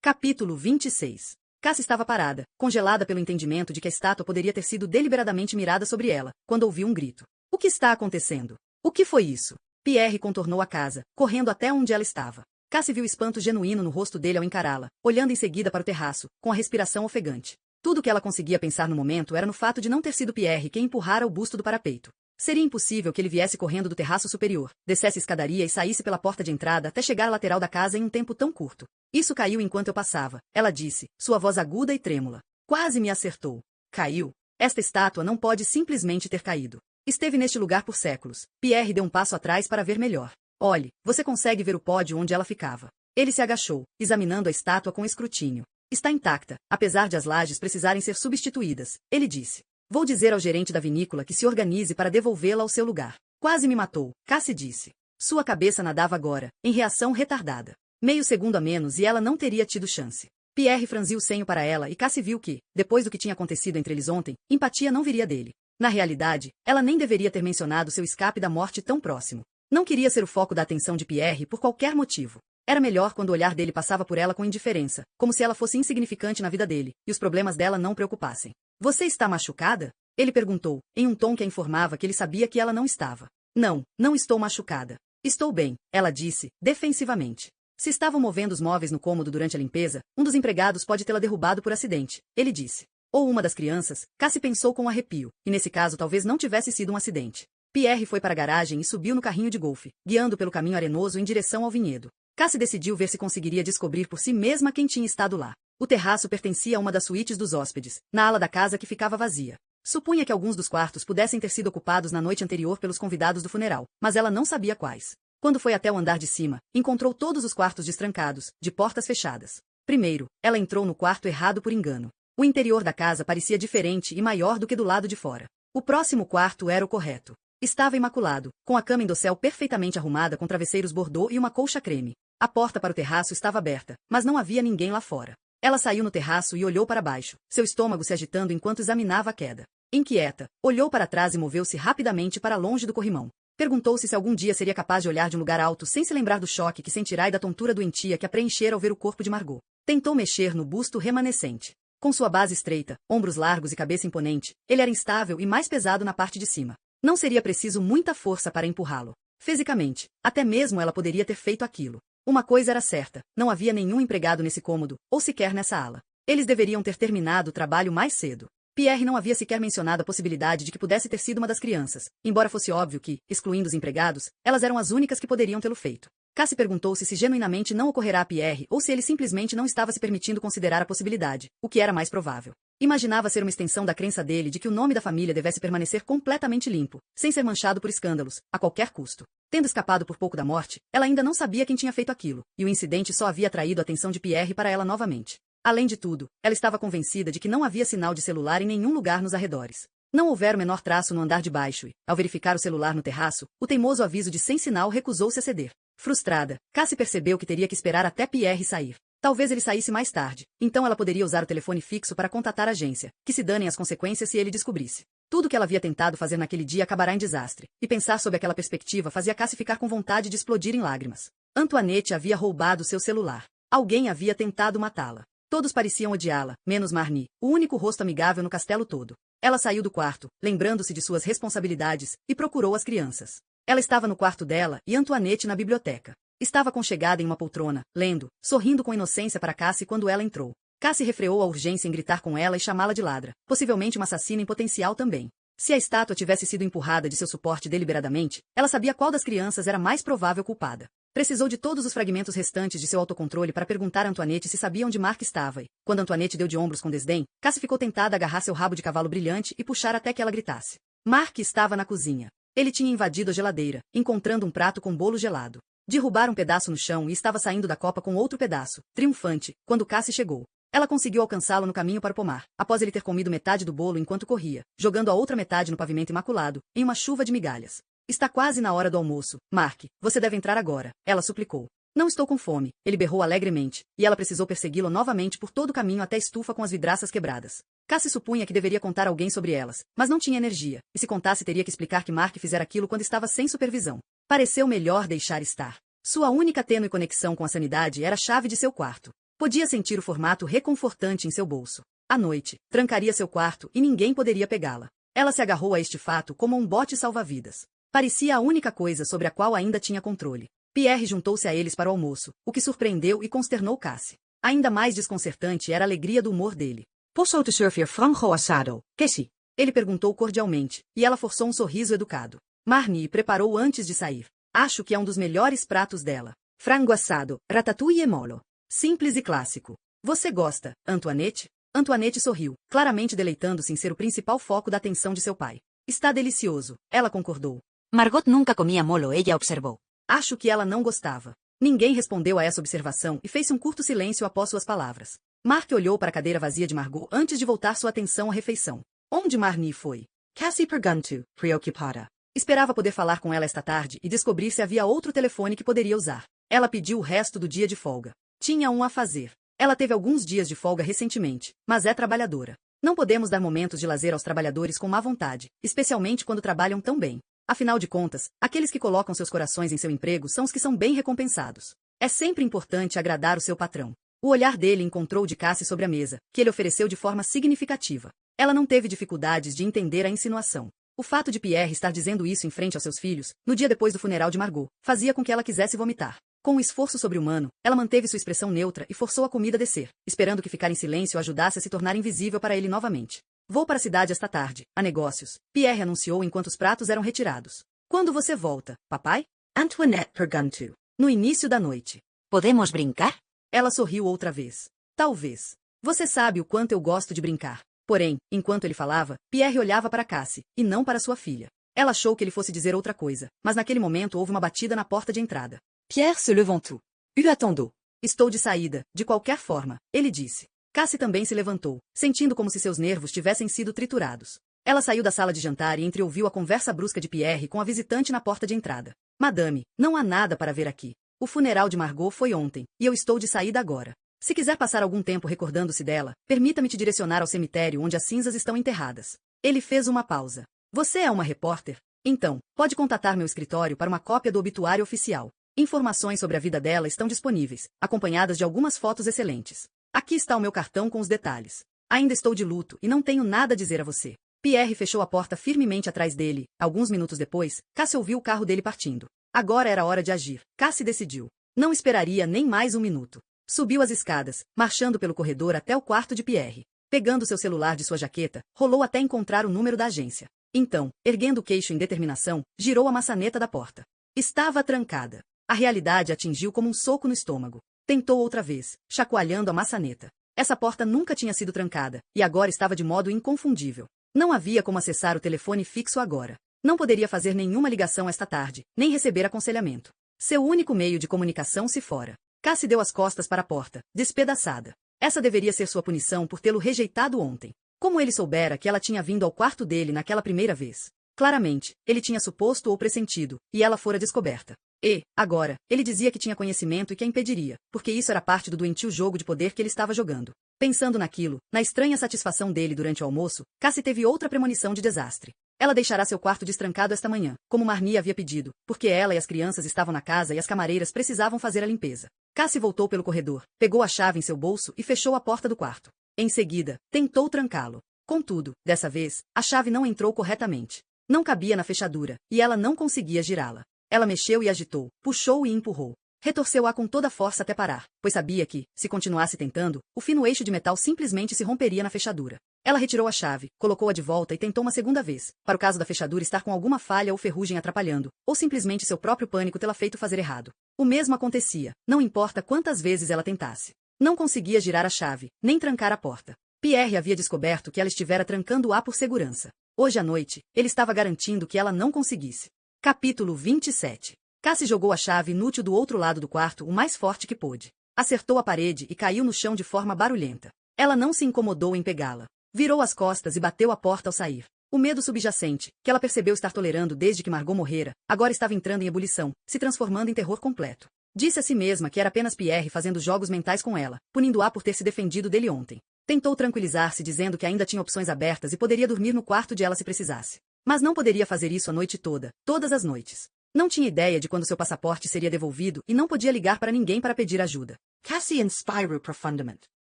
Capítulo 26. Cassie estava parada, congelada pelo entendimento de que a estátua poderia ter sido deliberadamente mirada sobre ela, quando ouviu um grito. O que está acontecendo? O que foi isso? Pierre contornou a casa, correndo até onde ela estava. Cassie viu espanto genuíno no rosto dele ao encará-la, olhando em seguida para o terraço, com a respiração ofegante. Tudo o que ela conseguia pensar no momento era no fato de não ter sido Pierre quem empurrara o busto do parapeito. Seria impossível que ele viesse correndo do terraço superior, descesse a escadaria e saísse pela porta de entrada até chegar à lateral da casa em um tempo tão curto. Isso caiu enquanto eu passava, ela disse, sua voz aguda e trêmula. Quase me acertou. Caiu. Esta estátua não pode simplesmente ter caído. Esteve neste lugar por séculos. Pierre deu um passo atrás para ver melhor. Olhe, você consegue ver o pódio onde ela ficava. Ele se agachou, examinando a estátua com escrutínio. Está intacta, apesar de as lajes precisarem ser substituídas, ele disse. Vou dizer ao gerente da vinícola que se organize para devolvê-la ao seu lugar. Quase me matou, Cassie disse. Sua cabeça nadava agora, em reação retardada. Meio segundo a menos e ela não teria tido chance. Pierre franziu o senho para ela e Cassie viu que, depois do que tinha acontecido entre eles ontem, empatia não viria dele. Na realidade, ela nem deveria ter mencionado seu escape da morte tão próximo. Não queria ser o foco da atenção de Pierre por qualquer motivo. Era melhor quando o olhar dele passava por ela com indiferença, como se ela fosse insignificante na vida dele, e os problemas dela não preocupassem. Você está machucada? Ele perguntou, em um tom que a informava que ele sabia que ela não estava. Não, não estou machucada. Estou bem, ela disse, defensivamente. Se estavam movendo os móveis no cômodo durante a limpeza, um dos empregados pode tê-la derrubado por acidente, ele disse. Ou uma das crianças, Cassie pensou com arrepio, e nesse caso talvez não tivesse sido um acidente. Pierre foi para a garagem e subiu no carrinho de golfe, guiando pelo caminho arenoso em direção ao vinhedo. Cassie decidiu ver se conseguiria descobrir por si mesma quem tinha estado lá. O terraço pertencia a uma das suítes dos hóspedes, na ala da casa que ficava vazia. Supunha que alguns dos quartos pudessem ter sido ocupados na noite anterior pelos convidados do funeral, mas ela não sabia quais. Quando foi até o andar de cima, encontrou todos os quartos destrancados, de portas fechadas. Primeiro, ela entrou no quarto errado por engano. O interior da casa parecia diferente e maior do que do lado de fora. O próximo quarto era o correto. Estava imaculado, com a cama em dossel perfeitamente arrumada com travesseiros bordô e uma colcha creme. A porta para o terraço estava aberta, mas não havia ninguém lá fora. Ela saiu no terraço e olhou para baixo, seu estômago se agitando enquanto examinava a queda. Inquieta, olhou para trás e moveu-se rapidamente para longe do corrimão. Perguntou-se se algum dia seria capaz de olhar de um lugar alto sem se lembrar do choque que sentirá e da tontura doentia que a preenchera ao ver o corpo de Margot. Tentou mexer no busto remanescente. Com sua base estreita, ombros largos e cabeça imponente, ele era instável e mais pesado na parte de cima. Não seria preciso muita força para empurrá-lo. Fisicamente, até mesmo ela poderia ter feito aquilo. Uma coisa era certa, não havia nenhum empregado nesse cômodo, ou sequer nessa ala. Eles deveriam ter terminado o trabalho mais cedo. Pierre não havia sequer mencionado a possibilidade de que pudesse ter sido uma das crianças, embora fosse óbvio que, excluindo os empregados, elas eram as únicas que poderiam tê-lo feito. Cassie perguntou-se se genuinamente não ocorrerá a Pierre ou se ele simplesmente não estava se permitindo considerar a possibilidade, o que era mais provável. Imaginava ser uma extensão da crença dele de que o nome da família devesse permanecer completamente limpo, sem ser manchado por escândalos, a qualquer custo. Tendo escapado por pouco da morte, ela ainda não sabia quem tinha feito aquilo, e o incidente só havia atraído a atenção de Pierre para ela novamente. Além de tudo, ela estava convencida de que não havia sinal de celular em nenhum lugar nos arredores. Não houvera o menor traço no andar de baixo e, ao verificar o celular no terraço, o teimoso aviso de sem sinal recusou-se a ceder. Frustrada, Cassie percebeu que teria que esperar até Pierre sair. Talvez ele saísse mais tarde, então ela poderia usar o telefone fixo para contatar a agência, que se danem as consequências se ele descobrisse. Tudo que ela havia tentado fazer naquele dia acabará em desastre, e pensar sob aquela perspectiva fazia Cassie ficar com vontade de explodir em lágrimas. Antoinette havia roubado seu celular. Alguém havia tentado matá-la. Todos pareciam odiá-la, menos Marnie, o único rosto amigável no castelo todo. Ela saiu do quarto, lembrando-se de suas responsabilidades, e procurou as crianças. Ela estava no quarto dela e Antoinette na biblioteca. Estava aconchegada em uma poltrona, lendo, sorrindo com inocência para Cassie quando ela entrou. Cassie refreou a urgência em gritar com ela e chamá-la de ladra, possivelmente uma assassina em potencial também. Se a estátua tivesse sido empurrada de seu suporte deliberadamente, ela sabia qual das crianças era mais provável culpada. Precisou de todos os fragmentos restantes de seu autocontrole para perguntar a Antoinette se sabia onde Mark estava e, quando Antoinette deu de ombros com desdém, Cassie ficou tentada a agarrar seu rabo de cavalo brilhante e puxar até que ela gritasse. Mark estava na cozinha. Ele tinha invadido a geladeira, encontrando um prato com bolo gelado. Derrubara um pedaço no chão e estava saindo da copa com outro pedaço, triunfante, quando Cassie chegou. Ela conseguiu alcançá-lo no caminho para o pomar, após ele ter comido metade do bolo enquanto corria, jogando a outra metade no pavimento imaculado, em uma chuva de migalhas. Está quase na hora do almoço, Mark, você deve entrar agora, ela suplicou. Não estou com fome, ele berrou alegremente, e ela precisou persegui-lo novamente por todo o caminho até a estufa com as vidraças quebradas. Cassie supunha que deveria contar a alguém sobre elas, mas não tinha energia, e se contasse teria que explicar que Mark fizera aquilo quando estava sem supervisão. Pareceu melhor deixar estar. Sua única tênue conexão com a sanidade era a chave de seu quarto. Podia sentir o formato reconfortante em seu bolso. À noite, trancaria seu quarto e ninguém poderia pegá-la. Ela se agarrou a este fato como um bote salva-vidas. Parecia a única coisa sobre a qual ainda tinha controle. Pierre juntou-se a eles para o almoço, o que surpreendeu e consternou Cassie. Ainda mais desconcertante era a alegria do humor dele. Posso te servir frango assado, Cassie? Ele perguntou cordialmente, e ela forçou um sorriso educado. Marnie preparou antes de sair. Acho que é um dos melhores pratos dela. Frango assado, ratatouille e molo. Simples e clássico. Você gosta, Antoinette? Antoinette sorriu, claramente deleitando-se em ser o principal foco da atenção de seu pai. Está delicioso, ela concordou. Margot nunca comia molo, ella observou. Acho que ela não gostava. Ninguém respondeu a essa observação e fez um curto silêncio após suas palavras. Mark olhou para a cadeira vazia de Margot antes de voltar sua atenção à refeição. Onde Marnie foi? Cassie perguntou, preocupada. Esperava poder falar com ela esta tarde e descobrir se havia outro telefone que poderia usar. Ela pediu o resto do dia de folga. Tinha um a fazer. Ela teve alguns dias de folga recentemente, mas é trabalhadora. Não podemos dar momentos de lazer aos trabalhadores com má vontade, especialmente quando trabalham tão bem. Afinal de contas, aqueles que colocam seus corações em seu emprego são os que são bem recompensados. É sempre importante agradar o seu patrão. O olhar dele encontrou de Cassie sobre a mesa, que ele ofereceu de forma significativa. Ela não teve dificuldades de entender a insinuação. O fato de Pierre estar dizendo isso em frente aos seus filhos, no dia depois do funeral de Margot, fazia com que ela quisesse vomitar. Com um esforço sobre-humano, ela manteve sua expressão neutra e forçou a comida a descer, esperando que ficar em silêncio a ajudasse a se tornar invisível para ele novamente. Vou para a cidade esta tarde, a negócios, Pierre anunciou enquanto os pratos eram retirados. Quando você volta, papai? Antoinette perguntou. No início da noite. Podemos brincar? Ela sorriu outra vez. Talvez. Você sabe o quanto eu gosto de brincar. Porém, enquanto ele falava, Pierre olhava para Cassie, e não para sua filha. Ela achou que ele fosse dizer outra coisa, mas naquele momento houve uma batida na porta de entrada. Pierre se levantou. Eu attendons. Estou de saída, de qualquer forma, ele disse. Cassie também se levantou, sentindo como se seus nervos tivessem sido triturados. Ela saiu da sala de jantar e entreouviu a conversa brusca de Pierre com a visitante na porta de entrada. Madame, não há nada para ver aqui. O funeral de Margot foi ontem, e eu estou de saída agora. Se quiser passar algum tempo recordando-se dela, permita-me te direcionar ao cemitério onde as cinzas estão enterradas. Ele fez uma pausa. Você é uma repórter? Então, pode contatar meu escritório para uma cópia do obituário oficial. Informações sobre a vida dela estão disponíveis, acompanhadas de algumas fotos excelentes. Aqui está o meu cartão com os detalhes. Ainda estou de luto e não tenho nada a dizer a você. Pierre fechou a porta firmemente atrás dele. Alguns minutos depois, Cassie ouviu o carro dele partindo. Agora era hora de agir. Cassie decidiu. Não esperaria nem mais um minuto. Subiu as escadas, marchando pelo corredor até o quarto de Pierre. Pegando seu celular de sua jaqueta, rolou até encontrar o número da agência. Então, erguendo o queixo em determinação, girou a maçaneta da porta. Estava trancada. A realidade atingiu como um soco no estômago. Tentou outra vez, chacoalhando a maçaneta. Essa porta nunca tinha sido trancada, e agora estava de modo inconfundível. Não havia como acessar o telefone fixo agora. Não poderia fazer nenhuma ligação esta tarde, nem receber aconselhamento. Seu único meio de comunicação se fora. Cassie deu as costas para a porta, despedaçada. Essa deveria ser sua punição por tê-lo rejeitado ontem. Como ele soubera que ela tinha vindo ao quarto dele naquela primeira vez? Claramente, ele tinha suposto ou pressentido, e ela fora descoberta. E, agora, ele dizia que tinha conhecimento e que a impediria, porque isso era parte do doentio jogo de poder que ele estava jogando. Pensando naquilo, na estranha satisfação dele durante o almoço, Cassie teve outra premonição de desastre. Ela deixará seu quarto destrancado esta manhã, como Marnie havia pedido, porque ela e as crianças estavam na casa e as camareiras precisavam fazer a limpeza. Cassie voltou pelo corredor, pegou a chave em seu bolso e fechou a porta do quarto. Em seguida, tentou trancá-lo. Contudo, dessa vez, a chave não entrou corretamente. Não cabia na fechadura, e ela não conseguia girá-la. Ela mexeu e agitou, puxou e empurrou. Retorceu-a com toda a força até parar, pois sabia que, se continuasse tentando, o fino eixo de metal simplesmente se romperia na fechadura. Ela retirou a chave, colocou-a de volta e tentou uma segunda vez, para o caso da fechadura estar com alguma falha ou ferrugem atrapalhando, ou simplesmente seu próprio pânico tê-la feito fazer errado. O mesmo acontecia, não importa quantas vezes ela tentasse. Não conseguia girar a chave, nem trancar a porta. Pierre havia descoberto que ela estivera trancando-a por segurança. Hoje à noite, ele estava garantindo que ela não conseguisse. Capítulo 27. Cassie jogou a chave inútil do outro lado do quarto o mais forte que pôde. Acertou a parede e caiu no chão de forma barulhenta. Ela não se incomodou em pegá-la. Virou as costas e bateu a porta ao sair. O medo subjacente, que ela percebeu estar tolerando desde que Margot morrera, agora estava entrando em ebulição, se transformando em terror completo. Disse a si mesma que era apenas Pierre fazendo jogos mentais com ela, punindo-a por ter se defendido dele ontem. Tentou tranquilizar-se dizendo que ainda tinha opções abertas e poderia dormir no quarto de ela se precisasse. Mas não poderia fazer isso a noite toda, todas as noites. Não tinha ideia de quando seu passaporte seria devolvido e não podia ligar para ninguém para pedir ajuda. Cassie inspiru profundament.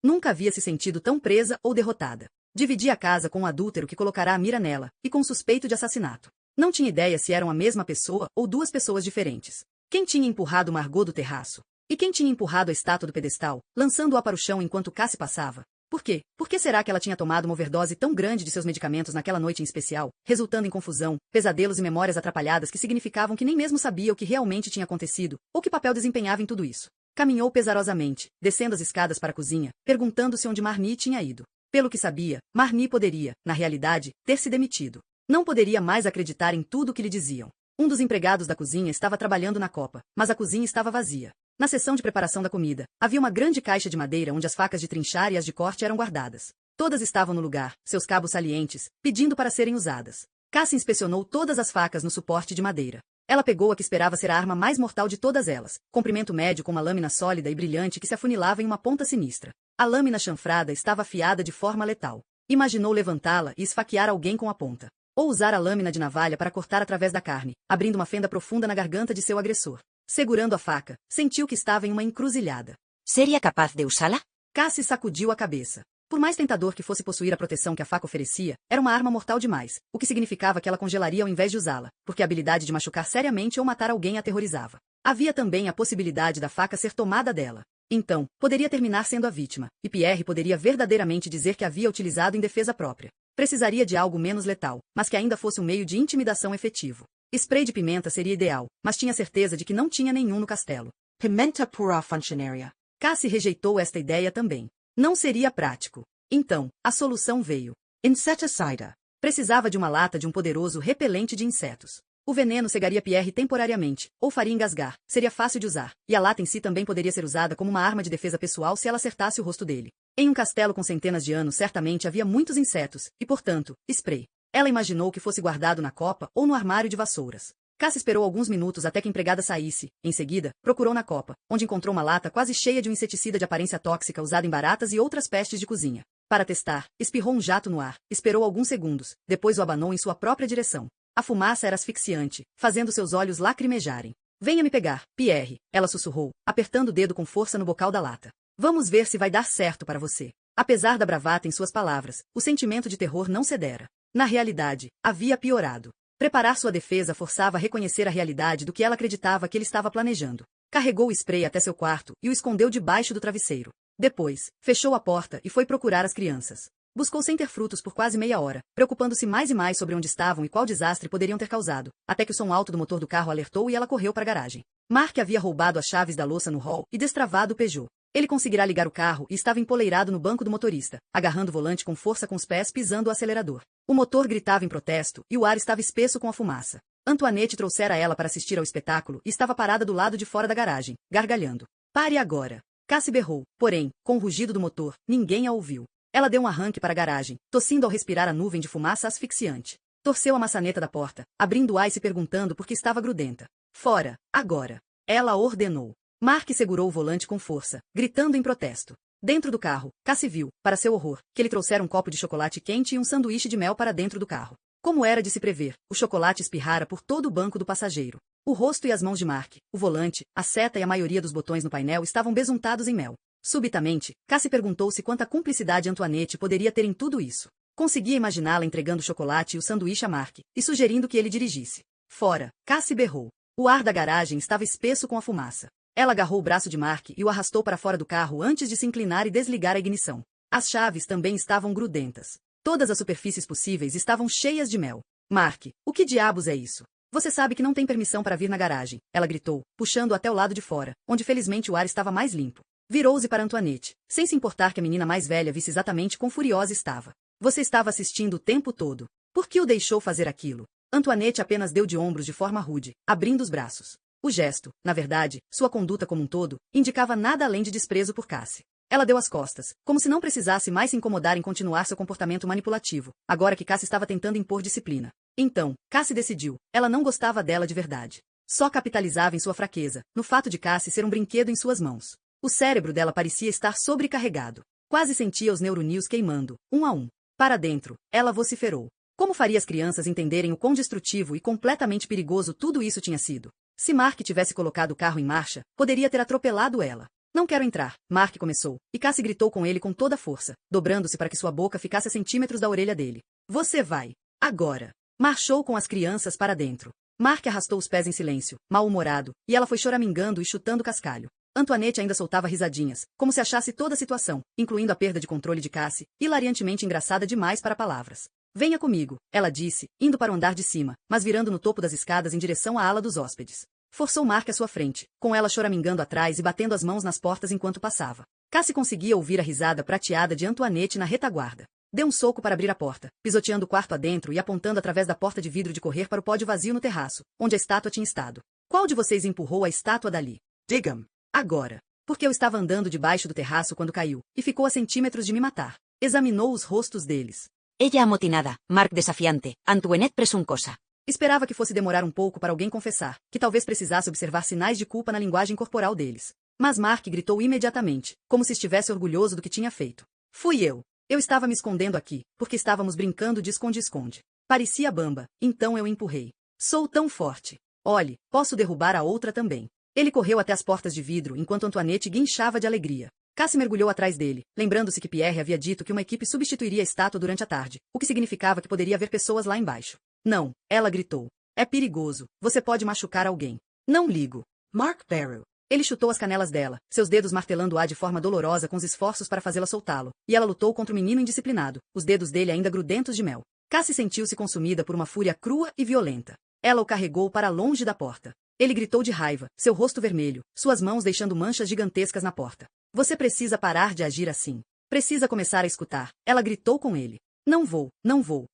Nunca havia se sentido tão presa ou derrotada. Dividia a casa com um adúltero que colocará a mira nela, e com um suspeito de assassinato. Não tinha ideia se eram a mesma pessoa ou duas pessoas diferentes. Quem tinha empurrado Margot do terraço? E quem tinha empurrado a estátua do pedestal, lançando-a para o chão enquanto Cassie passava? Por quê? Por que será que ela tinha tomado uma overdose tão grande de seus medicamentos naquela noite em especial, resultando em confusão, pesadelos e memórias atrapalhadas que significavam que nem mesmo sabia o que realmente tinha acontecido, ou que papel desempenhava em tudo isso? Caminhou pesarosamente, descendo as escadas para a cozinha, perguntando-se onde Marnie tinha ido. Pelo que sabia, Marnie poderia, na realidade, ter se demitido. Não poderia mais acreditar em tudo o que lhe diziam. Um dos empregados da cozinha estava trabalhando na copa, mas a cozinha estava vazia. Na seção de preparação da comida, havia uma grande caixa de madeira onde as facas de trinchar e as de corte eram guardadas. Todas estavam no lugar, seus cabos salientes, pedindo para serem usadas. Cassie inspecionou todas as facas no suporte de madeira. Ela pegou a que esperava ser a arma mais mortal de todas elas, comprimento médio com uma lâmina sólida e brilhante que se afunilava em uma ponta sinistra. A lâmina chanfrada estava afiada de forma letal. Imaginou levantá-la e esfaquear alguém com a ponta. Ou usar a lâmina de navalha para cortar através da carne, abrindo uma fenda profunda na garganta de seu agressor. Segurando a faca, sentiu que estava em uma encruzilhada. Seria capaz de usá-la? Cassie sacudiu a cabeça. Por mais tentador que fosse possuir a proteção que a faca oferecia, era uma arma mortal demais, o que significava que ela congelaria ao invés de usá-la, porque a habilidade de machucar seriamente ou matar alguém a aterrorizava. Havia também a possibilidade da faca ser tomada dela. Então, poderia terminar sendo a vítima, e Pierre poderia verdadeiramente dizer que havia utilizado em defesa própria. Precisaria de algo menos letal, mas que ainda fosse um meio de intimidação efetivo. Spray de pimenta seria ideal, mas tinha certeza de que não tinha nenhum no castelo. Pimenta pura funcionaria. Cassie rejeitou esta ideia também. Não seria prático. Então, a solução veio. Inseticida. Precisava de uma lata de um poderoso repelente de insetos. O veneno cegaria Pierre temporariamente, ou faria engasgar, seria fácil de usar, e a lata em si também poderia ser usada como uma arma de defesa pessoal se ela acertasse o rosto dele. Em um castelo com centenas de anos certamente havia muitos insetos, e portanto, spray. Ela imaginou que fosse guardado na copa ou no armário de vassouras. Cassie esperou alguns minutos até que a empregada saísse. Em seguida, procurou na copa, onde encontrou uma lata quase cheia de um inseticida de aparência tóxica usado em baratas e outras pestes de cozinha. Para testar, espirrou um jato no ar, esperou alguns segundos, depois o abanou em sua própria direção. A fumaça era asfixiante, fazendo seus olhos lacrimejarem. Venha me pegar, Pierre, ela sussurrou, apertando o dedo com força no bocal da lata. Vamos ver se vai dar certo para você. Apesar da bravata em suas palavras, o sentimento de terror não cedera. Na realidade, havia piorado. Preparar sua defesa forçava a reconhecer a realidade do que ela acreditava que ele estava planejando. Carregou o spray até seu quarto e o escondeu debaixo do travesseiro. Depois, fechou a porta e foi procurar as crianças. Buscou sem ter frutos por quase meia hora, preocupando-se mais e mais sobre onde estavam e qual desastre poderiam ter causado, até que o som alto do motor do carro alertou e ela correu para a garagem. Mark havia roubado as chaves da louça no hall e destravado o Peugeot. Ele conseguirá ligar o carro e estava empoleirado no banco do motorista, agarrando o volante com força com os pés pisando o acelerador. O motor gritava em protesto e o ar estava espesso com a fumaça. Antoinette trouxera ela para assistir ao espetáculo e estava parada do lado de fora da garagem, gargalhando. Pare agora! Cassie berrou, porém, com o rugido do motor, ninguém a ouviu. Ela deu um arranque para a garagem, tossindo ao respirar a nuvem de fumaça asfixiante. Torceu a maçaneta da porta, abrindo-a e se perguntando por que estava grudenta. Fora, agora! Ela ordenou. Mark segurou o volante com força, gritando em protesto. Dentro do carro, Cassie viu, para seu horror, que ele trouxera um copo de chocolate quente e um sanduíche de mel para dentro do carro. Como era de se prever, o chocolate espirrara por todo o banco do passageiro. O rosto e as mãos de Mark, o volante, a seta e a maioria dos botões no painel estavam besuntados em mel. Subitamente, Cassie perguntou-se quanta cumplicidade Antoinette poderia ter em tudo isso. Conseguia imaginá-la entregando o chocolate e o sanduíche a Mark, e sugerindo que ele dirigisse. Fora, Cassie berrou. O ar da garagem estava espesso com a fumaça. Ela agarrou o braço de Mark e o arrastou para fora do carro antes de se inclinar e desligar a ignição. As chaves também estavam grudentas. Todas as superfícies possíveis estavam cheias de mel. Mark, o que diabos é isso? Você sabe que não tem permissão para vir na garagem, ela gritou, puxando até o lado de fora, onde felizmente o ar estava mais limpo. Virou-se para Antoinette, sem se importar que a menina mais velha visse exatamente quão furiosa estava. Você estava assistindo o tempo todo. Por que o deixou fazer aquilo? Antoinette apenas deu de ombros de forma rude, abrindo os braços. O gesto, na verdade, sua conduta como um todo, indicava nada além de desprezo por Cassie. Ela deu as costas, como se não precisasse mais se incomodar em continuar seu comportamento manipulativo, agora que Cassie estava tentando impor disciplina. Então, Cassie decidiu, ela não gostava dela de verdade. Só capitalizava em sua fraqueza, no fato de Cassie ser um brinquedo em suas mãos. O cérebro dela parecia estar sobrecarregado. Quase sentia os neurônios queimando, um a um. Para dentro, ela vociferou. Como faria as crianças entenderem o quão destrutivo e completamente perigoso tudo isso tinha sido? Se Mark tivesse colocado o carro em marcha, poderia ter atropelado ela. Não quero entrar, Mark começou, e Cassie gritou com ele com toda a força, dobrando-se para que sua boca ficasse a centímetros da orelha dele. Você vai. Agora. Marchou com as crianças para dentro. Mark arrastou os pés em silêncio, mal-humorado, e ela foi choramingando e chutando cascalho. Antoinette ainda soltava risadinhas, como se achasse toda a situação, incluindo a perda de controle de Cassie, hilariantemente engraçada demais para palavras. Venha comigo, ela disse, indo para o andar de cima, mas virando no topo das escadas em direção à ala dos hóspedes. Forçou Mark à sua frente, com ela choramingando atrás e batendo as mãos nas portas enquanto passava. Cassie conseguia ouvir a risada prateada de Antoinette na retaguarda. Deu um soco para abrir a porta, pisoteando o quarto adentro e apontando através da porta de vidro de correr para o pódio vazio no terraço, onde a estátua tinha estado. Qual de vocês empurrou a estátua dali? Digam. Agora. Porque eu estava andando debaixo do terraço quando caiu, e ficou a centímetros de me matar. Examinou os rostos deles. Ella amotinada, Mark desafiante, Antoinette presuncosa. Esperava que fosse demorar um pouco para alguém confessar, que talvez precisasse observar sinais de culpa na linguagem corporal deles. Mas Mark gritou imediatamente, como se estivesse orgulhoso do que tinha feito. Fui eu. Eu estava me escondendo aqui, porque estávamos brincando de esconde-esconde. Parecia bamba, então eu empurrei. Sou tão forte. Olhe, posso derrubar a outra também. Ele correu até as portas de vidro enquanto Antoinette guinchava de alegria. Cassie mergulhou atrás dele, lembrando-se que Pierre havia dito que uma equipe substituiria a estátua durante a tarde, o que significava que poderia haver pessoas lá embaixo. Não, ela gritou. É perigoso, você pode machucar alguém. Não ligo. Mark Barrow. Ele chutou as canelas dela, seus dedos martelando-a de forma dolorosa com os esforços para fazê-la soltá-lo, e ela lutou contra o menino indisciplinado, os dedos dele ainda grudentos de mel. Cassie sentiu-se consumida por uma fúria crua e violenta. Ela o carregou para longe da porta. Ele gritou de raiva, seu rosto vermelho, suas mãos deixando manchas gigantescas na porta. Você precisa parar de agir assim. Precisa começar a escutar. Ela gritou com ele. Não vou,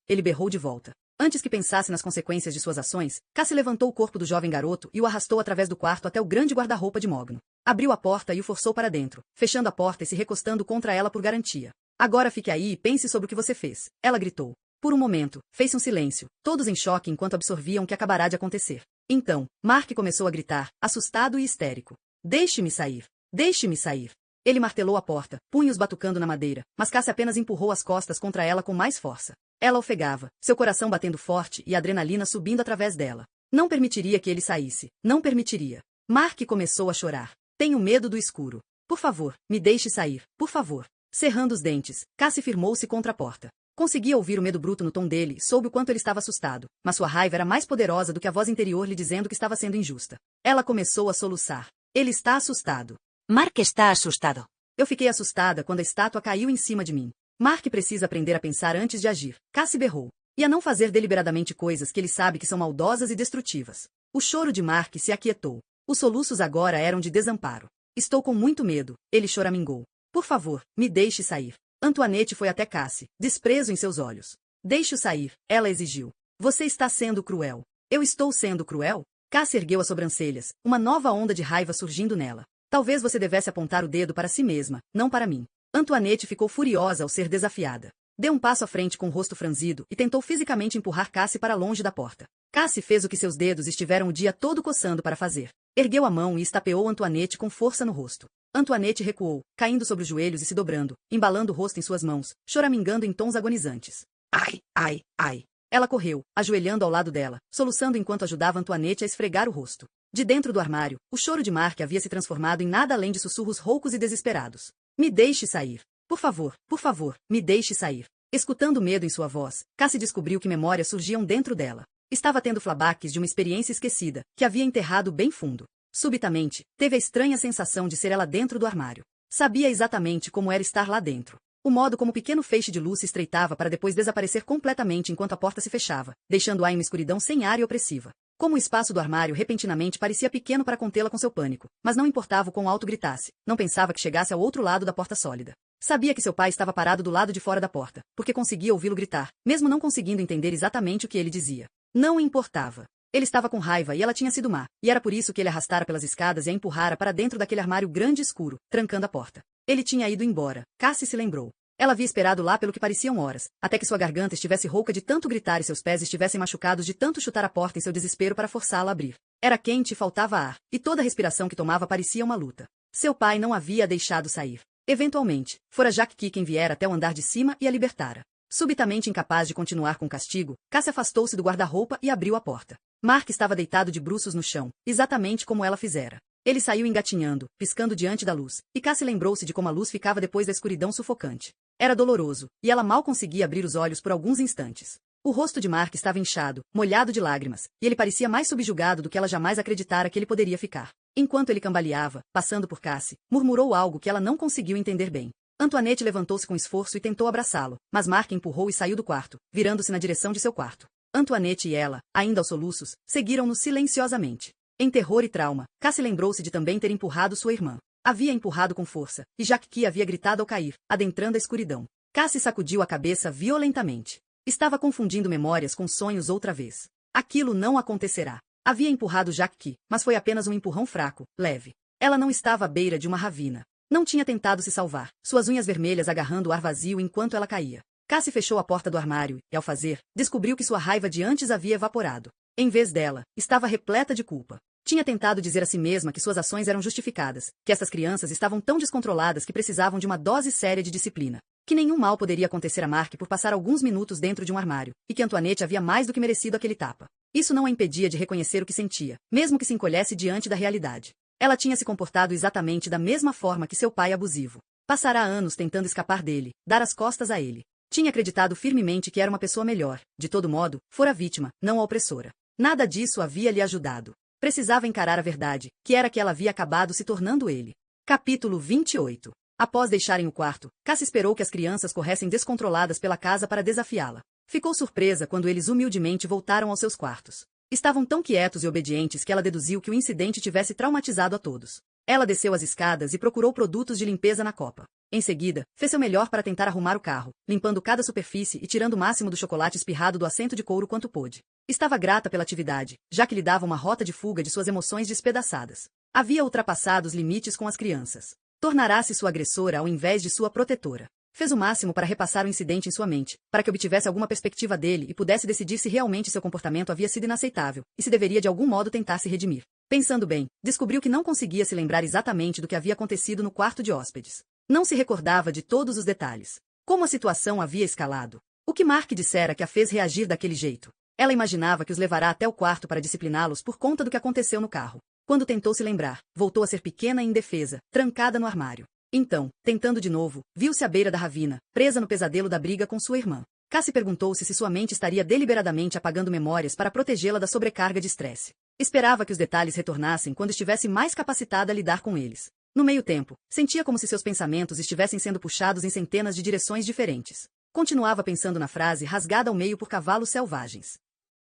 ele berrou de volta. Antes que pensasse nas consequências de suas ações, Cassie levantou o corpo do jovem garoto e o arrastou através do quarto até o grande guarda-roupa de mogno. Abriu a porta e o forçou para dentro, fechando a porta e se recostando contra ela por garantia. Agora fique aí e pense sobre o que você fez. Ela gritou. Por um momento, fez-se um silêncio, todos em choque enquanto absorviam o que acabará de acontecer. Então, Mark começou a gritar, assustado e histérico. Deixe-me sair! Deixe-me sair! Ele martelou a porta, punhos batucando na madeira, mas Cassie apenas empurrou as costas contra ela com mais força. Ela ofegava, seu coração batendo forte e a adrenalina subindo através dela. Não permitiria que ele saísse. Não permitiria. Mark começou a chorar. Tenho medo do escuro. Por favor, me deixe sair, por favor. Cerrando os dentes, Cassie firmou-se contra a porta. Conseguia ouvir o medo bruto no tom dele e soube o quanto ele estava assustado, mas sua raiva era mais poderosa do que a voz interior lhe dizendo que estava sendo injusta. Ela começou a soluçar. Ele está assustado. Mark está assustado. Eu fiquei assustada quando a estátua caiu em cima de mim. Mark precisa aprender a pensar antes de agir. Cassie berrou. E a não fazer deliberadamente coisas que ele sabe que são maldosas e destrutivas. O choro de Mark se aquietou. Os soluços agora eram de desamparo. Estou com muito medo, ele choramingou. Por favor, me deixe sair. Antoinette foi até Cassie, desprezo em seus olhos. Deixe-o sair, ela exigiu. Você está sendo cruel. Eu estou sendo cruel? Cassie ergueu as sobrancelhas, uma nova onda de raiva surgindo nela. Talvez você devesse apontar o dedo para si mesma, não para mim. Antoinette ficou furiosa ao ser desafiada. Deu um passo à frente com o rosto franzido e tentou fisicamente empurrar Cassie para longe da porta. Cassie fez o que seus dedos estiveram o dia todo coçando para fazer. Ergueu a mão e estapeou Antoinette com força no rosto. Antoinette recuou, caindo sobre os joelhos e se dobrando, embalando o rosto em suas mãos, choramingando em tons agonizantes. Ai, ai, ai. Ela correu, ajoelhando ao lado dela, soluçando enquanto ajudava Antoinette a esfregar o rosto. De dentro do armário, o choro de Mark havia se transformado em nada além de sussurros roucos e desesperados. Me deixe sair. Por favor, me deixe sair. Escutando o medo em sua voz, Cassie descobriu que memórias surgiam dentro dela. Estava tendo flashbacks de uma experiência esquecida, que havia enterrado bem fundo. Subitamente, teve a estranha sensação de ser ela dentro do armário. Sabia exatamente como era estar lá dentro. O modo como o pequeno feixe de luz se estreitava para depois desaparecer completamente enquanto a porta se fechava, deixando-a em uma escuridão sem ar e opressiva. Como o espaço do armário repentinamente parecia pequeno para contê-la com seu pânico, mas não importava o quão alto gritasse, não pensava que chegasse ao outro lado da porta sólida. Sabia que seu pai estava parado do lado de fora da porta, porque conseguia ouvi-lo gritar, mesmo não conseguindo entender exatamente o que ele dizia. Não importava. Ele estava com raiva e ela tinha sido má, e era por isso que ele a arrastara pelas escadas e a empurrara para dentro daquele armário grande e escuro, trancando a porta. Ele tinha ido embora. Cassie se lembrou. Ela havia esperado lá pelo que pareciam horas, até que sua garganta estivesse rouca de tanto gritar e seus pés estivessem machucados de tanto chutar a porta em seu desespero para forçá-la a abrir. Era quente e faltava ar, e toda a respiração que tomava parecia uma luta. Seu pai não havia a deixado sair. Eventualmente, fora Jacques quem viera até o andar de cima e a libertara. Subitamente incapaz de continuar com o castigo, Cassie afastou-se do guarda-roupa e abriu a porta. Mark estava deitado de bruços no chão, exatamente como ela fizera. Ele saiu engatinhando, piscando diante da luz, e Cassie lembrou-se de como a luz ficava depois da escuridão sufocante. Era doloroso, e ela mal conseguia abrir os olhos por alguns instantes. O rosto de Mark estava inchado, molhado de lágrimas, e ele parecia mais subjugado do que ela jamais acreditara que ele poderia ficar. Enquanto ele cambaleava, passando por Cassie, murmurou algo que ela não conseguiu entender bem. Antoinette levantou-se com esforço e tentou abraçá-lo, mas Mark empurrou e saiu do quarto, virando-se na direção de seu quarto. Antoinette e ela, ainda aos soluços, seguiram-no silenciosamente. Em terror e trauma, Cassie lembrou-se de também ter empurrado sua irmã. Havia empurrado com força, e Jacques havia gritado ao cair, adentrando a escuridão. Cassie sacudiu a cabeça violentamente. Estava confundindo memórias com sonhos outra vez. Aquilo não acontecerá. Havia empurrado Jacques, mas foi apenas um empurrão fraco, leve. Ela não estava à beira de uma ravina. Não tinha tentado se salvar, suas unhas vermelhas agarrando o ar vazio enquanto ela caía. Cassie fechou a porta do armário e, ao fazer, descobriu que sua raiva de antes havia evaporado. Em vez dela, estava repleta de culpa. Tinha tentado dizer a si mesma que suas ações eram justificadas, que essas crianças estavam tão descontroladas que precisavam de uma dose séria de disciplina, que nenhum mal poderia acontecer a Mark por passar alguns minutos dentro de um armário, e que Antoinette havia mais do que merecido aquele tapa. Isso não a impedia de reconhecer o que sentia, mesmo que se encolhesse diante da realidade. Ela tinha se comportado exatamente da mesma forma que seu pai abusivo. Passara anos tentando escapar dele, dar as costas a ele. Tinha acreditado firmemente que era uma pessoa melhor, de todo modo, fora vítima, não a opressora. Nada disso havia lhe ajudado. Precisava encarar a verdade, que era que ela havia acabado se tornando ele. Capítulo 28. Após deixarem o quarto, Cassie esperou que as crianças corressem descontroladas pela casa para desafiá-la. Ficou surpresa quando eles humildemente voltaram aos seus quartos. Estavam tão quietos e obedientes que ela deduziu que o incidente tivesse traumatizado a todos. Ela desceu as escadas e procurou produtos de limpeza na copa. Em seguida, fez seu melhor para tentar arrumar o carro, limpando cada superfície e tirando o máximo do chocolate espirrado do assento de couro quanto pôde. Estava grata pela atividade, já que lhe dava uma rota de fuga de suas emoções despedaçadas. Havia ultrapassado os limites com as crianças. Tornará-se sua agressora ao invés de sua protetora. Fez o máximo para repassar o incidente em sua mente, para que obtivesse alguma perspectiva dele e pudesse decidir se realmente seu comportamento havia sido inaceitável, e se deveria de algum modo tentar se redimir. Pensando bem, descobriu que não conseguia se lembrar exatamente do que havia acontecido no quarto de hóspedes. Não se recordava de todos os detalhes. Como a situação havia escalado. O que Mark dissera que a fez reagir daquele jeito. Ela imaginava que os levará até o quarto para discipliná-los por conta do que aconteceu no carro. Quando tentou se lembrar, voltou a ser pequena e indefesa, trancada no armário. Então, tentando de novo, viu-se à beira da ravina, presa no pesadelo da briga com sua irmã. Cassie perguntou-se se sua mente estaria deliberadamente apagando memórias para protegê-la da sobrecarga de estresse. Esperava que os detalhes retornassem quando estivesse mais capacitada a lidar com eles. No meio tempo, sentia como se seus pensamentos estivessem sendo puxados em centenas de direções diferentes. Continuava pensando na frase rasgada ao meio por cavalos selvagens.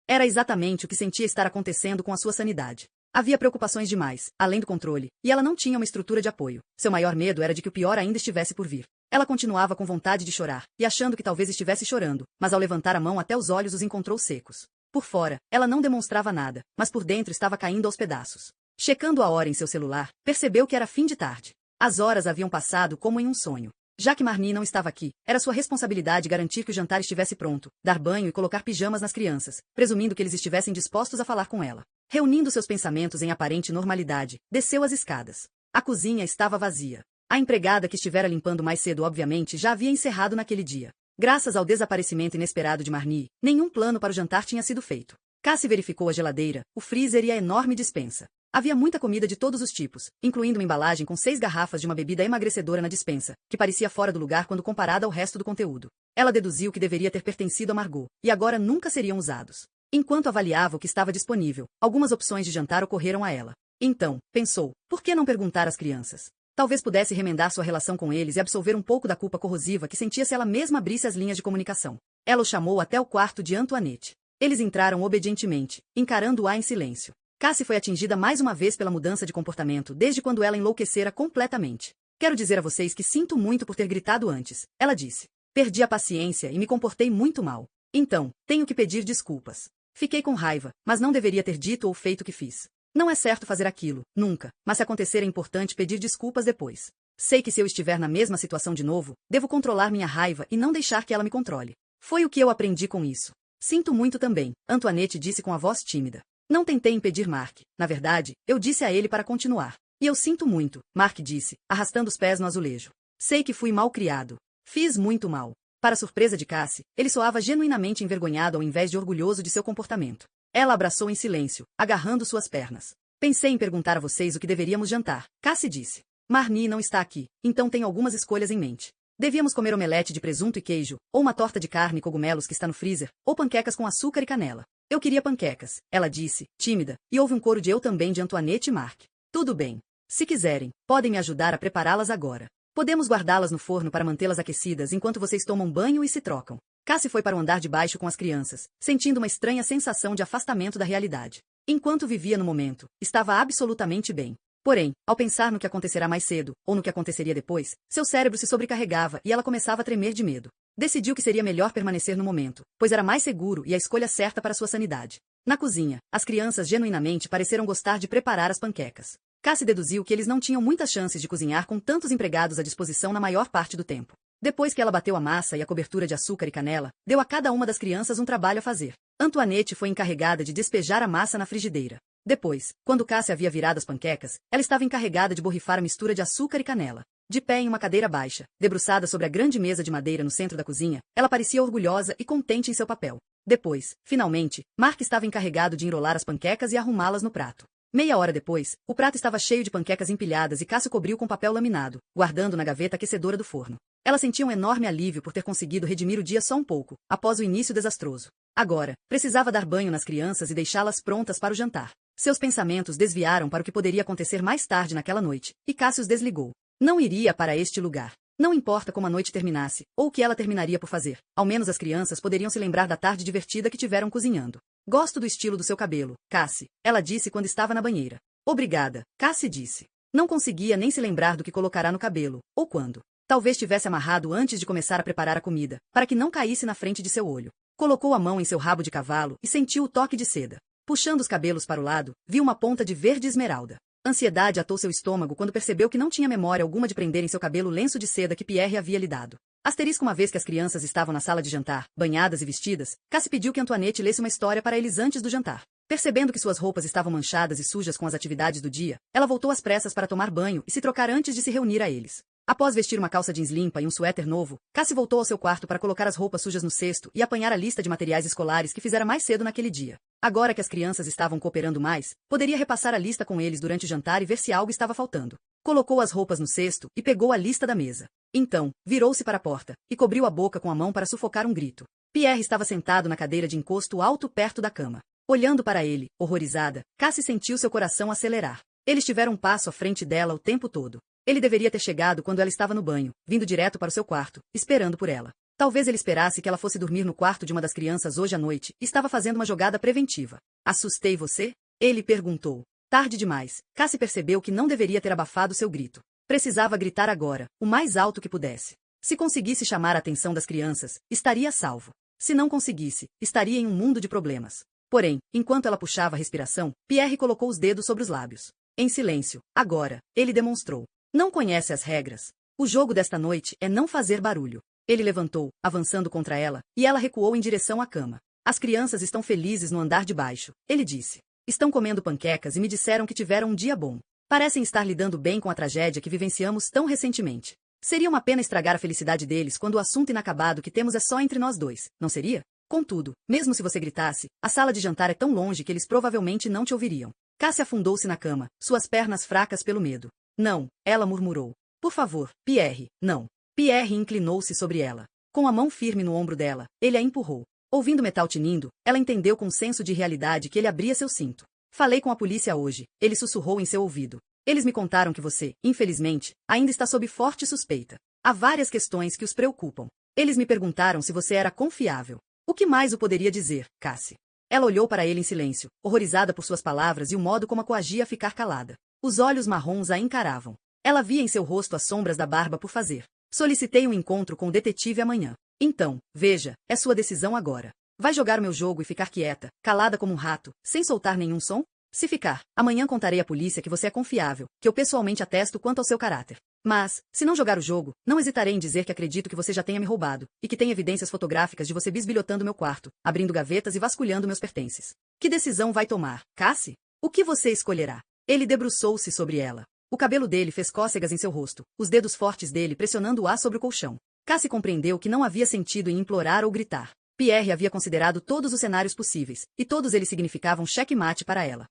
Era exatamente o que sentia estar acontecendo com a sua sanidade. Havia preocupações demais, além do controle, e ela não tinha uma estrutura de apoio. Seu maior medo era de que o pior ainda estivesse por vir. Ela continuava com vontade de chorar, e achando que talvez estivesse chorando, mas ao levantar a mão até os olhos os encontrou secos. Por fora, ela não demonstrava nada, mas por dentro estava caindo aos pedaços. Checando a hora em seu celular, percebeu que era fim de tarde. As horas haviam passado como em um sonho. Já que Marnie não estava aqui, era sua responsabilidade garantir que o jantar estivesse pronto, dar banho e colocar pijamas nas crianças, presumindo que eles estivessem dispostos a falar com ela. Reunindo seus pensamentos em aparente normalidade, desceu as escadas. A cozinha estava vazia. A empregada que estivera limpando mais cedo obviamente já havia encerrado naquele dia. Graças ao desaparecimento inesperado de Marnie, nenhum plano para o jantar tinha sido feito. Cassie verificou a geladeira, o freezer e a enorme despensa. Havia muita comida de todos os tipos, incluindo uma embalagem com 6 garrafas de uma bebida emagrecedora na despensa, que parecia fora do lugar quando comparada ao resto do conteúdo. Ela deduziu que deveria ter pertencido a Margot, e agora nunca seriam usados. Enquanto avaliava o que estava disponível, algumas opções de jantar ocorreram a ela. Então, pensou, por que não perguntar às crianças? Talvez pudesse remendar sua relação com eles e absolver um pouco da culpa corrosiva que sentia se ela mesma abrisse as linhas de comunicação. Ela o chamou até o quarto de Antoinette. Eles entraram obedientemente, encarando-a em silêncio. Cassie foi atingida mais uma vez pela mudança de comportamento desde quando ela enlouquecera completamente. Quero dizer a vocês que sinto muito por ter gritado antes, ela disse. Perdi a paciência e me comportei muito mal. Então, tenho que pedir desculpas. Fiquei com raiva, mas não deveria ter dito ou feito o que fiz. Não é certo fazer aquilo, nunca, mas se acontecer é importante pedir desculpas depois. Sei que se eu estiver na mesma situação de novo, devo controlar minha raiva e não deixar que ela me controle. Foi o que eu aprendi com isso. Sinto muito também, Antoinette disse com a voz tímida. Não tentei impedir Mark. Na verdade, eu disse a ele para continuar. E eu sinto muito, Mark disse, arrastando os pés no azulejo. Sei que fui mal criado. Fiz muito mal. Para surpresa de Cassie, ele soava genuinamente envergonhado ao invés de orgulhoso de seu comportamento. Ela abraçou em silêncio, agarrando suas pernas. Pensei em perguntar a vocês o que deveríamos jantar, Cassie disse. Marnie não está aqui, então tenho algumas escolhas em mente. Devíamos comer omelete de presunto e queijo, ou uma torta de carne e cogumelos que está no freezer, ou panquecas com açúcar e canela. Eu queria panquecas, ela disse, tímida, e houve um coro de eu também de Antoinette e Mark. Tudo bem. Se quiserem, podem me ajudar a prepará-las agora. Podemos guardá-las no forno para mantê-las aquecidas enquanto vocês tomam banho e se trocam. Cassie foi para o andar de baixo com as crianças, sentindo uma estranha sensação de afastamento da realidade. Enquanto vivia no momento, estava absolutamente bem. Porém, ao pensar no que acontecerá mais cedo, ou no que aconteceria depois, seu cérebro se sobrecarregava e ela começava a tremer de medo. Decidiu que seria melhor permanecer no momento, pois era mais seguro e a escolha certa para sua sanidade. Na cozinha, as crianças genuinamente pareceram gostar de preparar as panquecas. Cassie deduziu que eles não tinham muitas chances de cozinhar com tantos empregados à disposição na maior parte do tempo. Depois que ela bateu a massa e a cobertura de açúcar e canela, deu a cada uma das crianças um trabalho a fazer. Antoinette foi encarregada de despejar a massa na frigideira. Depois, quando Cassie havia virado as panquecas, ela estava encarregada de borrifar a mistura de açúcar e canela. De pé em uma cadeira baixa, debruçada sobre a grande mesa de madeira no centro da cozinha, ela parecia orgulhosa e contente em seu papel. Depois, finalmente, Mark estava encarregado de enrolar as panquecas e arrumá-las no prato. Meia hora depois, o prato estava cheio de panquecas empilhadas e Cassie cobriu com papel laminado, guardando na gaveta aquecedora do forno. Ela sentia um enorme alívio por ter conseguido redimir o dia só um pouco, após o início desastroso. Agora, precisava dar banho nas crianças e deixá-las prontas para o jantar. Seus pensamentos desviaram para o que poderia acontecer mais tarde naquela noite, e Cassie os desligou. Não iria para este lugar. Não importa como a noite terminasse, ou o que ela terminaria por fazer, ao menos as crianças poderiam se lembrar da tarde divertida que tiveram cozinhando. Gosto do estilo do seu cabelo, Cassie, ela disse quando estava na banheira. Obrigada, Cassie disse. Não conseguia nem se lembrar do que colocará no cabelo, ou quando. Talvez tivesse amarrado antes de começar a preparar a comida, para que não caísse na frente de seu olho. Colocou a mão em seu rabo de cavalo e sentiu o toque de seda. Puxando os cabelos para o lado, viu uma ponta de verde esmeralda. Ansiedade atou seu estômago quando percebeu que não tinha memória alguma de prender em seu cabelo o lenço de seda que Pierre havia lhe dado. Asterisco. Uma vez que as crianças estavam na sala de jantar, banhadas e vestidas, Cassie pediu que Antoinette lesse uma história para eles antes do jantar. Percebendo que suas roupas estavam manchadas e sujas com as atividades do dia, ela voltou às pressas para tomar banho e se trocar antes de se reunir a eles. Após vestir uma calça jeans limpa e um suéter novo, Cassie voltou ao seu quarto para colocar as roupas sujas no cesto e apanhar a lista de materiais escolares que fizera mais cedo naquele dia. Agora que as crianças estavam cooperando mais, poderia repassar a lista com eles durante o jantar e ver se algo estava faltando. Colocou as roupas no cesto e pegou a lista da mesa. Então, virou-se para a porta e cobriu a boca com a mão para sufocar um grito. Pierre estava sentado na cadeira de encosto alto perto da cama. Olhando para ele, horrorizada, Cassie sentiu seu coração acelerar. Ele estivera um passo à frente dela o tempo todo. Ele deveria ter chegado quando ela estava no banho, vindo direto para o seu quarto, esperando por ela. Talvez ele esperasse que ela fosse dormir no quarto de uma das crianças hoje à noite e estava fazendo uma jogada preventiva. Assustei você? Ele perguntou. Tarde demais. Cassie percebeu que não deveria ter abafado seu grito. Precisava gritar agora, o mais alto que pudesse. Se conseguisse chamar a atenção das crianças, estaria a salvo. Se não conseguisse, estaria em um mundo de problemas. Porém, enquanto ela puxava a respiração, Pierre colocou os dedos sobre os lábios. Em silêncio, agora, ele demonstrou. Não conhece as regras. O jogo desta noite é não fazer barulho. Ele levantou, avançando contra ela, e ela recuou em direção à cama. As crianças estão felizes no andar de baixo, ele disse. Estão comendo panquecas e me disseram que tiveram um dia bom. Parecem estar lidando bem com a tragédia que vivenciamos tão recentemente. Seria uma pena estragar a felicidade deles quando o assunto inacabado que temos é só entre nós dois, não seria? Contudo, mesmo se você gritasse, a sala de jantar é tão longe que eles provavelmente não te ouviriam. Cassie afundou-se na cama, suas pernas fracas pelo medo. Não, ela murmurou. Por favor, Pierre, não. Pierre inclinou-se sobre ela. Com a mão firme no ombro dela, ele a empurrou. Ouvindo metal tinindo, ela entendeu com senso de realidade que ele abria seu cinto. Falei com a polícia hoje, ele sussurrou em seu ouvido. Eles me contaram que você, infelizmente, ainda está sob forte suspeita. Há várias questões que os preocupam. Eles me perguntaram se você era confiável. O que mais o poderia dizer, Cassie? Ela olhou para ele em silêncio, horrorizada por suas palavras e o modo como a coagia a ficar calada. Os olhos marrons a encaravam. Ela via em seu rosto as sombras da barba por fazer. Solicitei um encontro com o detetive amanhã. Então, veja, é sua decisão agora. Vai jogar o meu jogo e ficar quieta, calada como um rato, sem soltar nenhum som? Se ficar, amanhã contarei à polícia que você é confiável, que eu pessoalmente atesto quanto ao seu caráter. Mas, se não jogar o jogo, não hesitarei em dizer que acredito que você já tenha me roubado, e que tem evidências fotográficas de você bisbilhotando meu quarto, abrindo gavetas e vasculhando meus pertences. Que decisão vai tomar, Cassie? O que você escolherá? Ele debruçou-se sobre ela. O cabelo dele fez cócegas em seu rosto, os dedos fortes dele pressionando o ar sobre o colchão. Cassie compreendeu que não havia sentido em implorar ou gritar. Pierre havia considerado todos os cenários possíveis, e todos eles significavam checkmate para ela.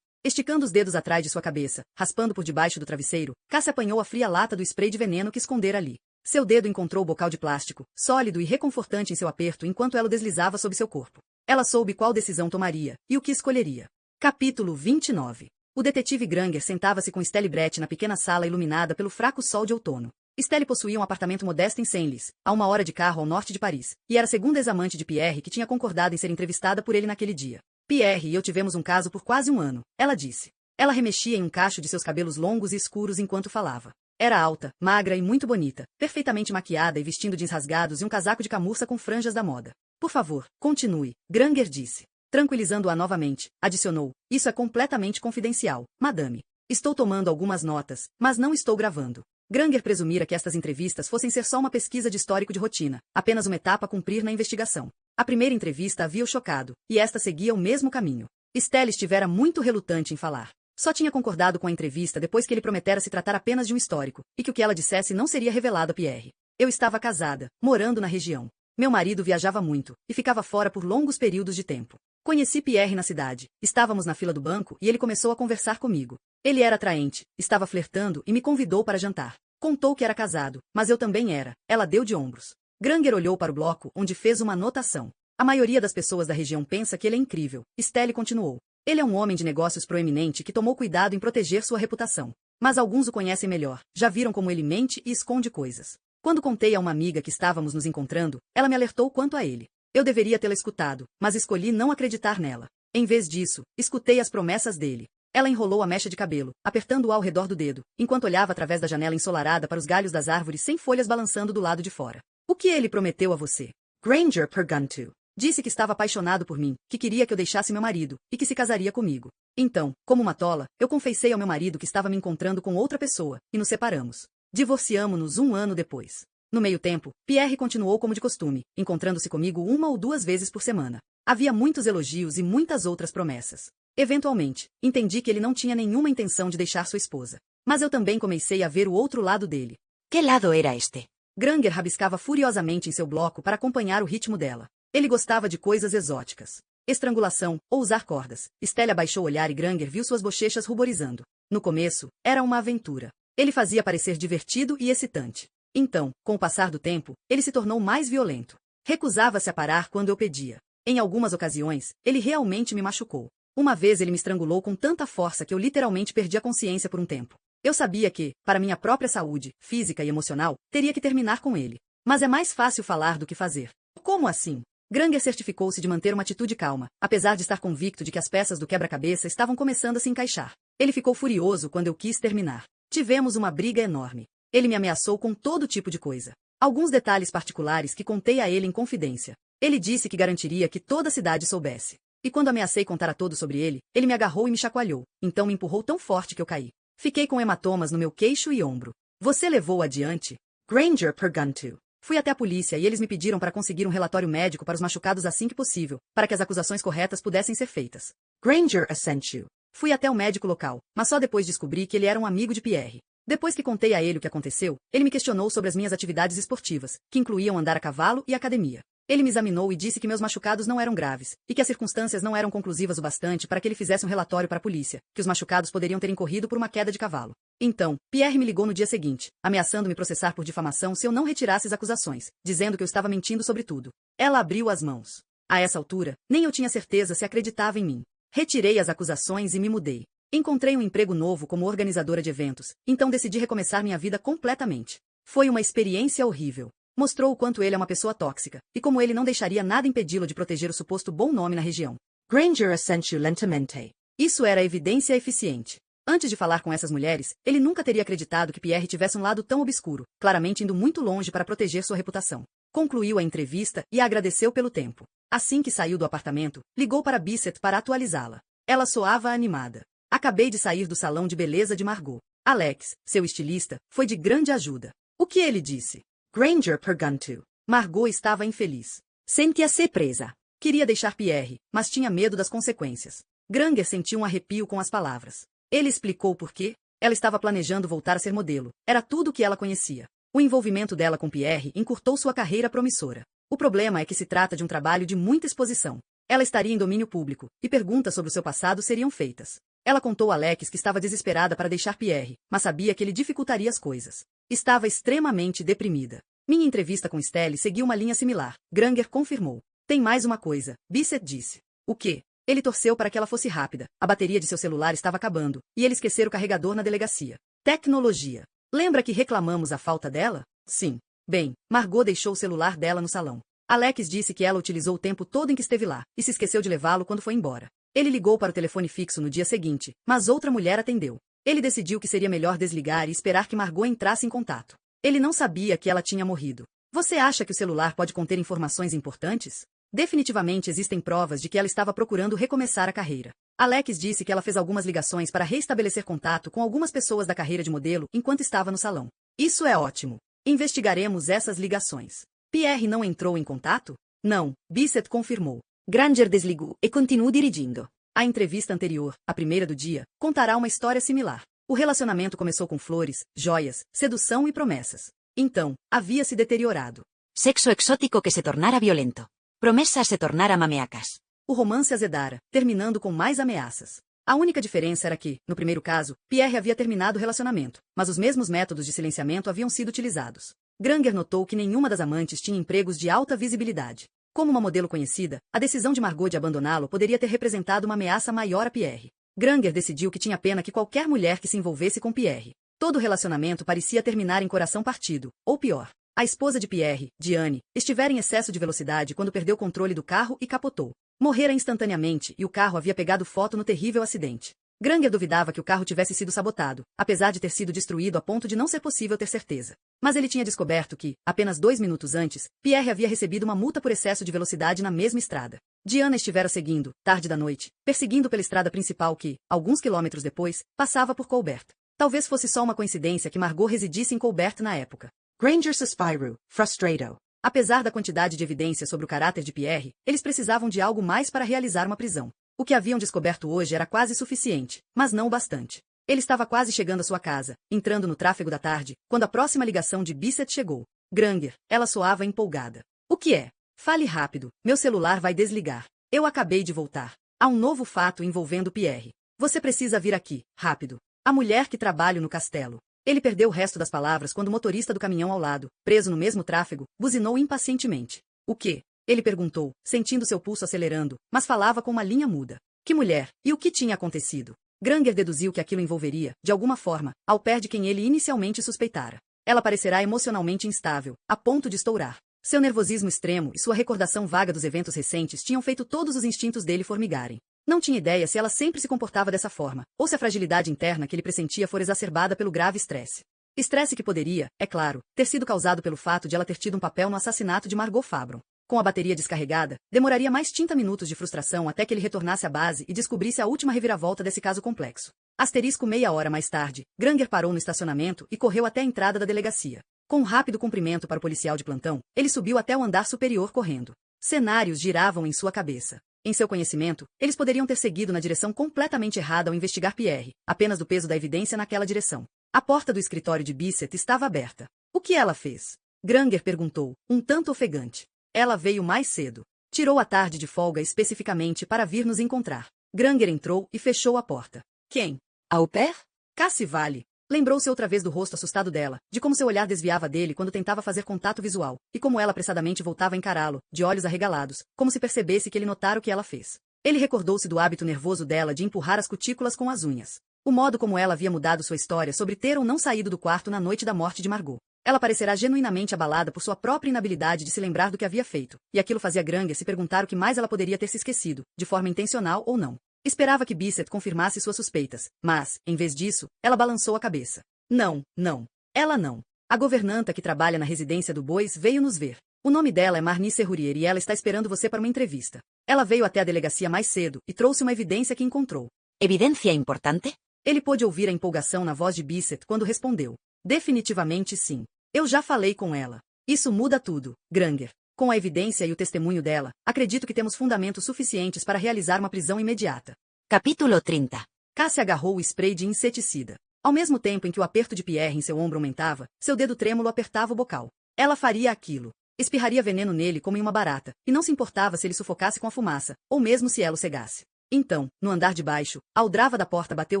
Esticando os dedos atrás de sua cabeça, raspando por debaixo do travesseiro, Cassie apanhou a fria lata do spray de veneno que escondera ali. Seu dedo encontrou o bocal de plástico, sólido e reconfortante em seu aperto enquanto ela o deslizava sob seu corpo. Ela soube qual decisão tomaria, e o que escolheria. Capítulo 29. O detetive Granger sentava-se com Stelle Brett na pequena sala iluminada pelo fraco sol de outono. Stelle possuía um apartamento modesto em Senlis, a 1 hora de carro ao norte de Paris, e era a segunda ex-amante de Pierre que tinha concordado em ser entrevistada por ele naquele dia. Pierre e eu tivemos um caso por quase um ano, ela disse. Ela remexia em um cacho de seus cabelos longos e escuros enquanto falava. Era alta, magra e muito bonita, perfeitamente maquiada e vestindo jeans rasgados e um casaco de camurça com franjas da moda. Por favor, continue, Granger disse. Tranquilizando-a novamente, adicionou, isso é completamente confidencial, madame. Estou tomando algumas notas, mas não estou gravando. Granger presumira que estas entrevistas fossem ser só uma pesquisa de histórico de rotina, apenas uma etapa a cumprir na investigação. A primeira entrevista havia o chocado, e esta seguia o mesmo caminho. Stelle estivera muito relutante em falar. Só tinha concordado com a entrevista depois que ele prometera se tratar apenas de um histórico, e que o que ela dissesse não seria revelado a Pierre. Eu estava casada, morando na região. Meu marido viajava muito, e ficava fora por longos períodos de tempo. Conheci Pierre na cidade, estávamos na fila do banco e ele começou a conversar comigo. Ele era atraente, estava flertando e me convidou para jantar. Contou que era casado, mas eu também era, ela deu de ombros. Granger olhou para o bloco, onde fez uma anotação. A maioria das pessoas da região pensa que ele é incrível, Stelle continuou. Ele é um homem de negócios proeminente que tomou cuidado em proteger sua reputação. Mas alguns o conhecem melhor, já viram como ele mente e esconde coisas. Quando contei a uma amiga que estávamos nos encontrando, ela me alertou quanto a ele. Eu deveria tê-la escutado, mas escolhi não acreditar nela. Em vez disso, escutei as promessas dele. Ela enrolou a mecha de cabelo, apertando-a ao redor do dedo, enquanto olhava através da janela ensolarada para os galhos das árvores sem folhas balançando do lado de fora. O que ele prometeu a você? Granger perguntou. Disse que estava apaixonado por mim, que queria que eu deixasse meu marido, e que se casaria comigo. Então, como uma tola, eu confessei ao meu marido que estava me encontrando com outra pessoa, e nos separamos. Divorciamo-nos 1 ano depois. No meio tempo, Pierre continuou como de costume, encontrando-se comigo 1 ou 2 vezes por semana. Havia muitos elogios e muitas outras promessas. Eventualmente, entendi que ele não tinha nenhuma intenção de deixar sua esposa. Mas eu também comecei a ver o outro lado dele. Que lado era este? Granger rabiscava furiosamente em seu bloco para acompanhar o ritmo dela. Ele gostava de coisas exóticas. Estrangulação, ou usar cordas. Stelle abaixou o olhar e Granger viu suas bochechas ruborizando. No começo, era uma aventura. Ele fazia parecer divertido e excitante. Então, com o passar do tempo, ele se tornou mais violento. Recusava-se a parar quando eu pedia. Em algumas ocasiões, ele realmente me machucou. Uma vez ele me estrangulou com tanta força que eu literalmente perdi a consciência por um tempo. Eu sabia que, para minha própria saúde, física e emocional, teria que terminar com ele. Mas é mais fácil falar do que fazer. Como assim? Granger certificou-se de manter uma atitude calma, apesar de estar convicto de que as peças do quebra-cabeça estavam começando a se encaixar. Ele ficou furioso quando eu quis terminar. Tivemos uma briga enorme. Ele me ameaçou com todo tipo de coisa. Alguns detalhes particulares que contei a ele em confidência. Ele disse que garantiria que toda a cidade soubesse. E quando ameacei contar a todos sobre ele, ele me agarrou e me chacoalhou, então me empurrou tão forte que eu caí. Fiquei com hematomas no meu queixo e ombro. Você levou adiante? Granger perguntou. Fui até a polícia e eles me pediram para conseguir um relatório médico para os machucados assim que possível, para que as acusações corretas pudessem ser feitas. Granger assentiu. Fui até o médico local, mas só depois descobri que ele era um amigo de Pierre. Depois que contei a ele o que aconteceu, ele me questionou sobre as minhas atividades esportivas, que incluíam andar a cavalo e academia. Ele me examinou e disse que meus machucados não eram graves, e que as circunstâncias não eram conclusivas o bastante para que ele fizesse um relatório para a polícia, que os machucados poderiam ter incorrido por uma queda de cavalo. Então, Pierre me ligou no dia seguinte, ameaçando me processar por difamação se eu não retirasse as acusações, dizendo que eu estava mentindo sobre tudo. Ela abriu as mãos. A essa altura, nem eu tinha certeza se acreditava em mim. Retirei as acusações e me mudei. Encontrei um emprego novo como organizadora de eventos, então decidi recomeçar minha vida completamente. Foi uma experiência horrível. Mostrou o quanto ele é uma pessoa tóxica, e como ele não deixaria nada impedi-lo de proteger o suposto bom nome na região. Granger assentiu lentamente. Isso era evidência eficiente. Antes de falar com essas mulheres, ele nunca teria acreditado que Pierre tivesse um lado tão obscuro, claramente indo muito longe para proteger sua reputação. Concluiu a entrevista e a agradeceu pelo tempo. Assim que saiu do apartamento, ligou para Bissett para atualizá-la. Ela soava animada. Acabei de sair do salão de beleza de Margot. Alex, seu estilista, foi de grande ajuda. O que ele disse? Granger perguntou. Margot estava infeliz. Sentia-se presa. Queria deixar Pierre, mas tinha medo das consequências. Granger sentiu um arrepio com as palavras. Ele explicou por quê. Ela estava planejando voltar a ser modelo. Era tudo o que ela conhecia. O envolvimento dela com Pierre encurtou sua carreira promissora. O problema é que se trata de um trabalho de muita exposição. Ela estaria em domínio público, e perguntas sobre o seu passado seriam feitas. Ela contou a Alex que estava desesperada para deixar Pierre, mas sabia que ele dificultaria as coisas. Estava extremamente deprimida. Minha entrevista com Stelle seguiu uma linha similar. Granger confirmou. Tem mais uma coisa, Bissett disse. O quê? Ele torceu para que ela fosse rápida. A bateria de seu celular estava acabando, e ele esquecera o carregador na delegacia. Tecnologia. Lembra que reclamamos a falta dela? Sim. Bem, Margot deixou o celular dela no salão. Alex disse que ela utilizou o tempo todo em que esteve lá, e se esqueceu de levá-lo quando foi embora. Ele ligou para o telefone fixo no dia seguinte, mas outra mulher atendeu. Ele decidiu que seria melhor desligar e esperar que Margot entrasse em contato. Ele não sabia que ela tinha morrido. Você acha que o celular pode conter informações importantes? Definitivamente existem provas de que ela estava procurando recomeçar a carreira. Alex disse que ela fez algumas ligações para reestabelecer contato com algumas pessoas da carreira de modelo enquanto estava no salão. Isso é ótimo. Investigaremos essas ligações. Pierre não entrou em contato? Não, Bissett confirmou. Granger desligou e continuou dirigindo. A entrevista anterior, a primeira do dia, contará uma história similar. O relacionamento começou com flores, joias, sedução e promessas. Então, havia se deteriorado. Sexo exótico que se tornara violento. Promessas se tornara mameacas. O romance azedara, terminando com mais ameaças. A única diferença era que, no primeiro caso, Pierre havia terminado o relacionamento, mas os mesmos métodos de silenciamento haviam sido utilizados. Granger notou que nenhuma das amantes tinha empregos de alta visibilidade. Como uma modelo conhecida, a decisão de Margot de abandoná-lo poderia ter representado uma ameaça maior a Pierre. Granger decidiu que tinha pena que qualquer mulher que se envolvesse com Pierre. Todo o relacionamento parecia terminar em coração partido, ou pior. A esposa de Pierre, Diane, estivera em excesso de velocidade quando perdeu o controle do carro e capotou. Morrera instantaneamente e o carro havia pegado foto no terrível acidente. Granger duvidava que o carro tivesse sido sabotado, apesar de ter sido destruído a ponto de não ser possível ter certeza. Mas ele tinha descoberto que, apenas 2 minutos antes, Pierre havia recebido uma multa por excesso de velocidade na mesma estrada. Diana estivera seguindo, tarde da noite, perseguindo pela estrada principal que, alguns quilômetros depois, passava por Colbert. Talvez fosse só uma coincidência que Margot residisse em Colbert na época. Granger suspirou, frustrado. Apesar da quantidade de evidências sobre o caráter de Pierre, eles precisavam de algo mais para realizar uma prisão. O que haviam descoberto hoje era quase suficiente, mas não o bastante. Ele estava quase chegando à sua casa, entrando no tráfego da tarde, quando a próxima ligação de Bissett chegou. Granger, ela soava empolgada. O que é? Fale rápido, meu celular vai desligar. Eu acabei de voltar. Há um novo fato envolvendo Pierre. Você precisa vir aqui, rápido. A mulher que trabalha no castelo. Ele perdeu o resto das palavras quando o motorista do caminhão ao lado, preso no mesmo tráfego, buzinou impacientemente. O quê? Ele perguntou, sentindo seu pulso acelerando, mas falava com uma linha muda. Que mulher? E o que tinha acontecido? Granger deduziu que aquilo envolveria, de alguma forma, ao pé de quem ele inicialmente suspeitara. Ela parecerá emocionalmente instável, a ponto de estourar. Seu nervosismo extremo e sua recordação vaga dos eventos recentes tinham feito todos os instintos dele formigarem. Não tinha ideia se ela sempre se comportava dessa forma, ou se a fragilidade interna que ele pressentia fora exacerbada pelo grave estresse. Estresse que poderia, é claro, ter sido causado pelo fato de ela ter tido um papel no assassinato de Margot Fabron. Com a bateria descarregada, demoraria mais 30 minutos de frustração até que ele retornasse à base e descobrisse a última reviravolta desse caso complexo. Asterisco meia hora mais tarde, Granger parou no estacionamento e correu até a entrada da delegacia. Com um rápido cumprimento para o policial de plantão, ele subiu até o andar superior correndo. Cenários giravam em sua cabeça. Em seu conhecimento, eles poderiam ter seguido na direção completamente errada ao investigar Pierre, apenas do peso da evidência naquela direção. A porta do escritório de Bissett estava aberta. O que ela fez? Granger perguntou, um tanto ofegante. Ela veio mais cedo. Tirou a tarde de folga especificamente para vir nos encontrar. Granger entrou e fechou a porta. Quem? Au pair? Cassie Vale. Lembrou-se outra vez do rosto assustado dela, de como seu olhar desviava dele quando tentava fazer contato visual, e como ela apressadamente voltava a encará-lo, de olhos arregalados, como se percebesse que ele notara o que ela fez. Ele recordou-se do hábito nervoso dela de empurrar as cutículas com as unhas. O modo como ela havia mudado sua história sobre ter ou não saído do quarto na noite da morte de Margot. Ela parecerá genuinamente abalada por sua própria inabilidade de se lembrar do que havia feito, e aquilo fazia Granger se perguntar o que mais ela poderia ter se esquecido, de forma intencional ou não. Esperava que Bissett confirmasse suas suspeitas, mas, em vez disso, ela balançou a cabeça. Não, não. Ela não. A governanta que trabalha na residência do Bois veio nos ver. O nome dela é Marnie Serrurier e ela está esperando você para uma entrevista. Ela veio até a delegacia mais cedo e trouxe uma evidência que encontrou. Evidência importante? Ele pôde ouvir a empolgação na voz de Bissett quando respondeu. Definitivamente sim. Eu já falei com ela. Isso muda tudo, Granger. Com a evidência e o testemunho dela, acredito que temos fundamentos suficientes para realizar uma prisão imediata. Capítulo 30. Cassie agarrou o spray de inseticida. Ao mesmo tempo em que o aperto de Pierre em seu ombro aumentava, seu dedo trêmulo apertava o bocal. Ela faria aquilo. Espirraria veneno nele como em uma barata, e não se importava se ele sufocasse com a fumaça, ou mesmo se ela o cegasse. Então, no andar de baixo, a aldrava da porta bateu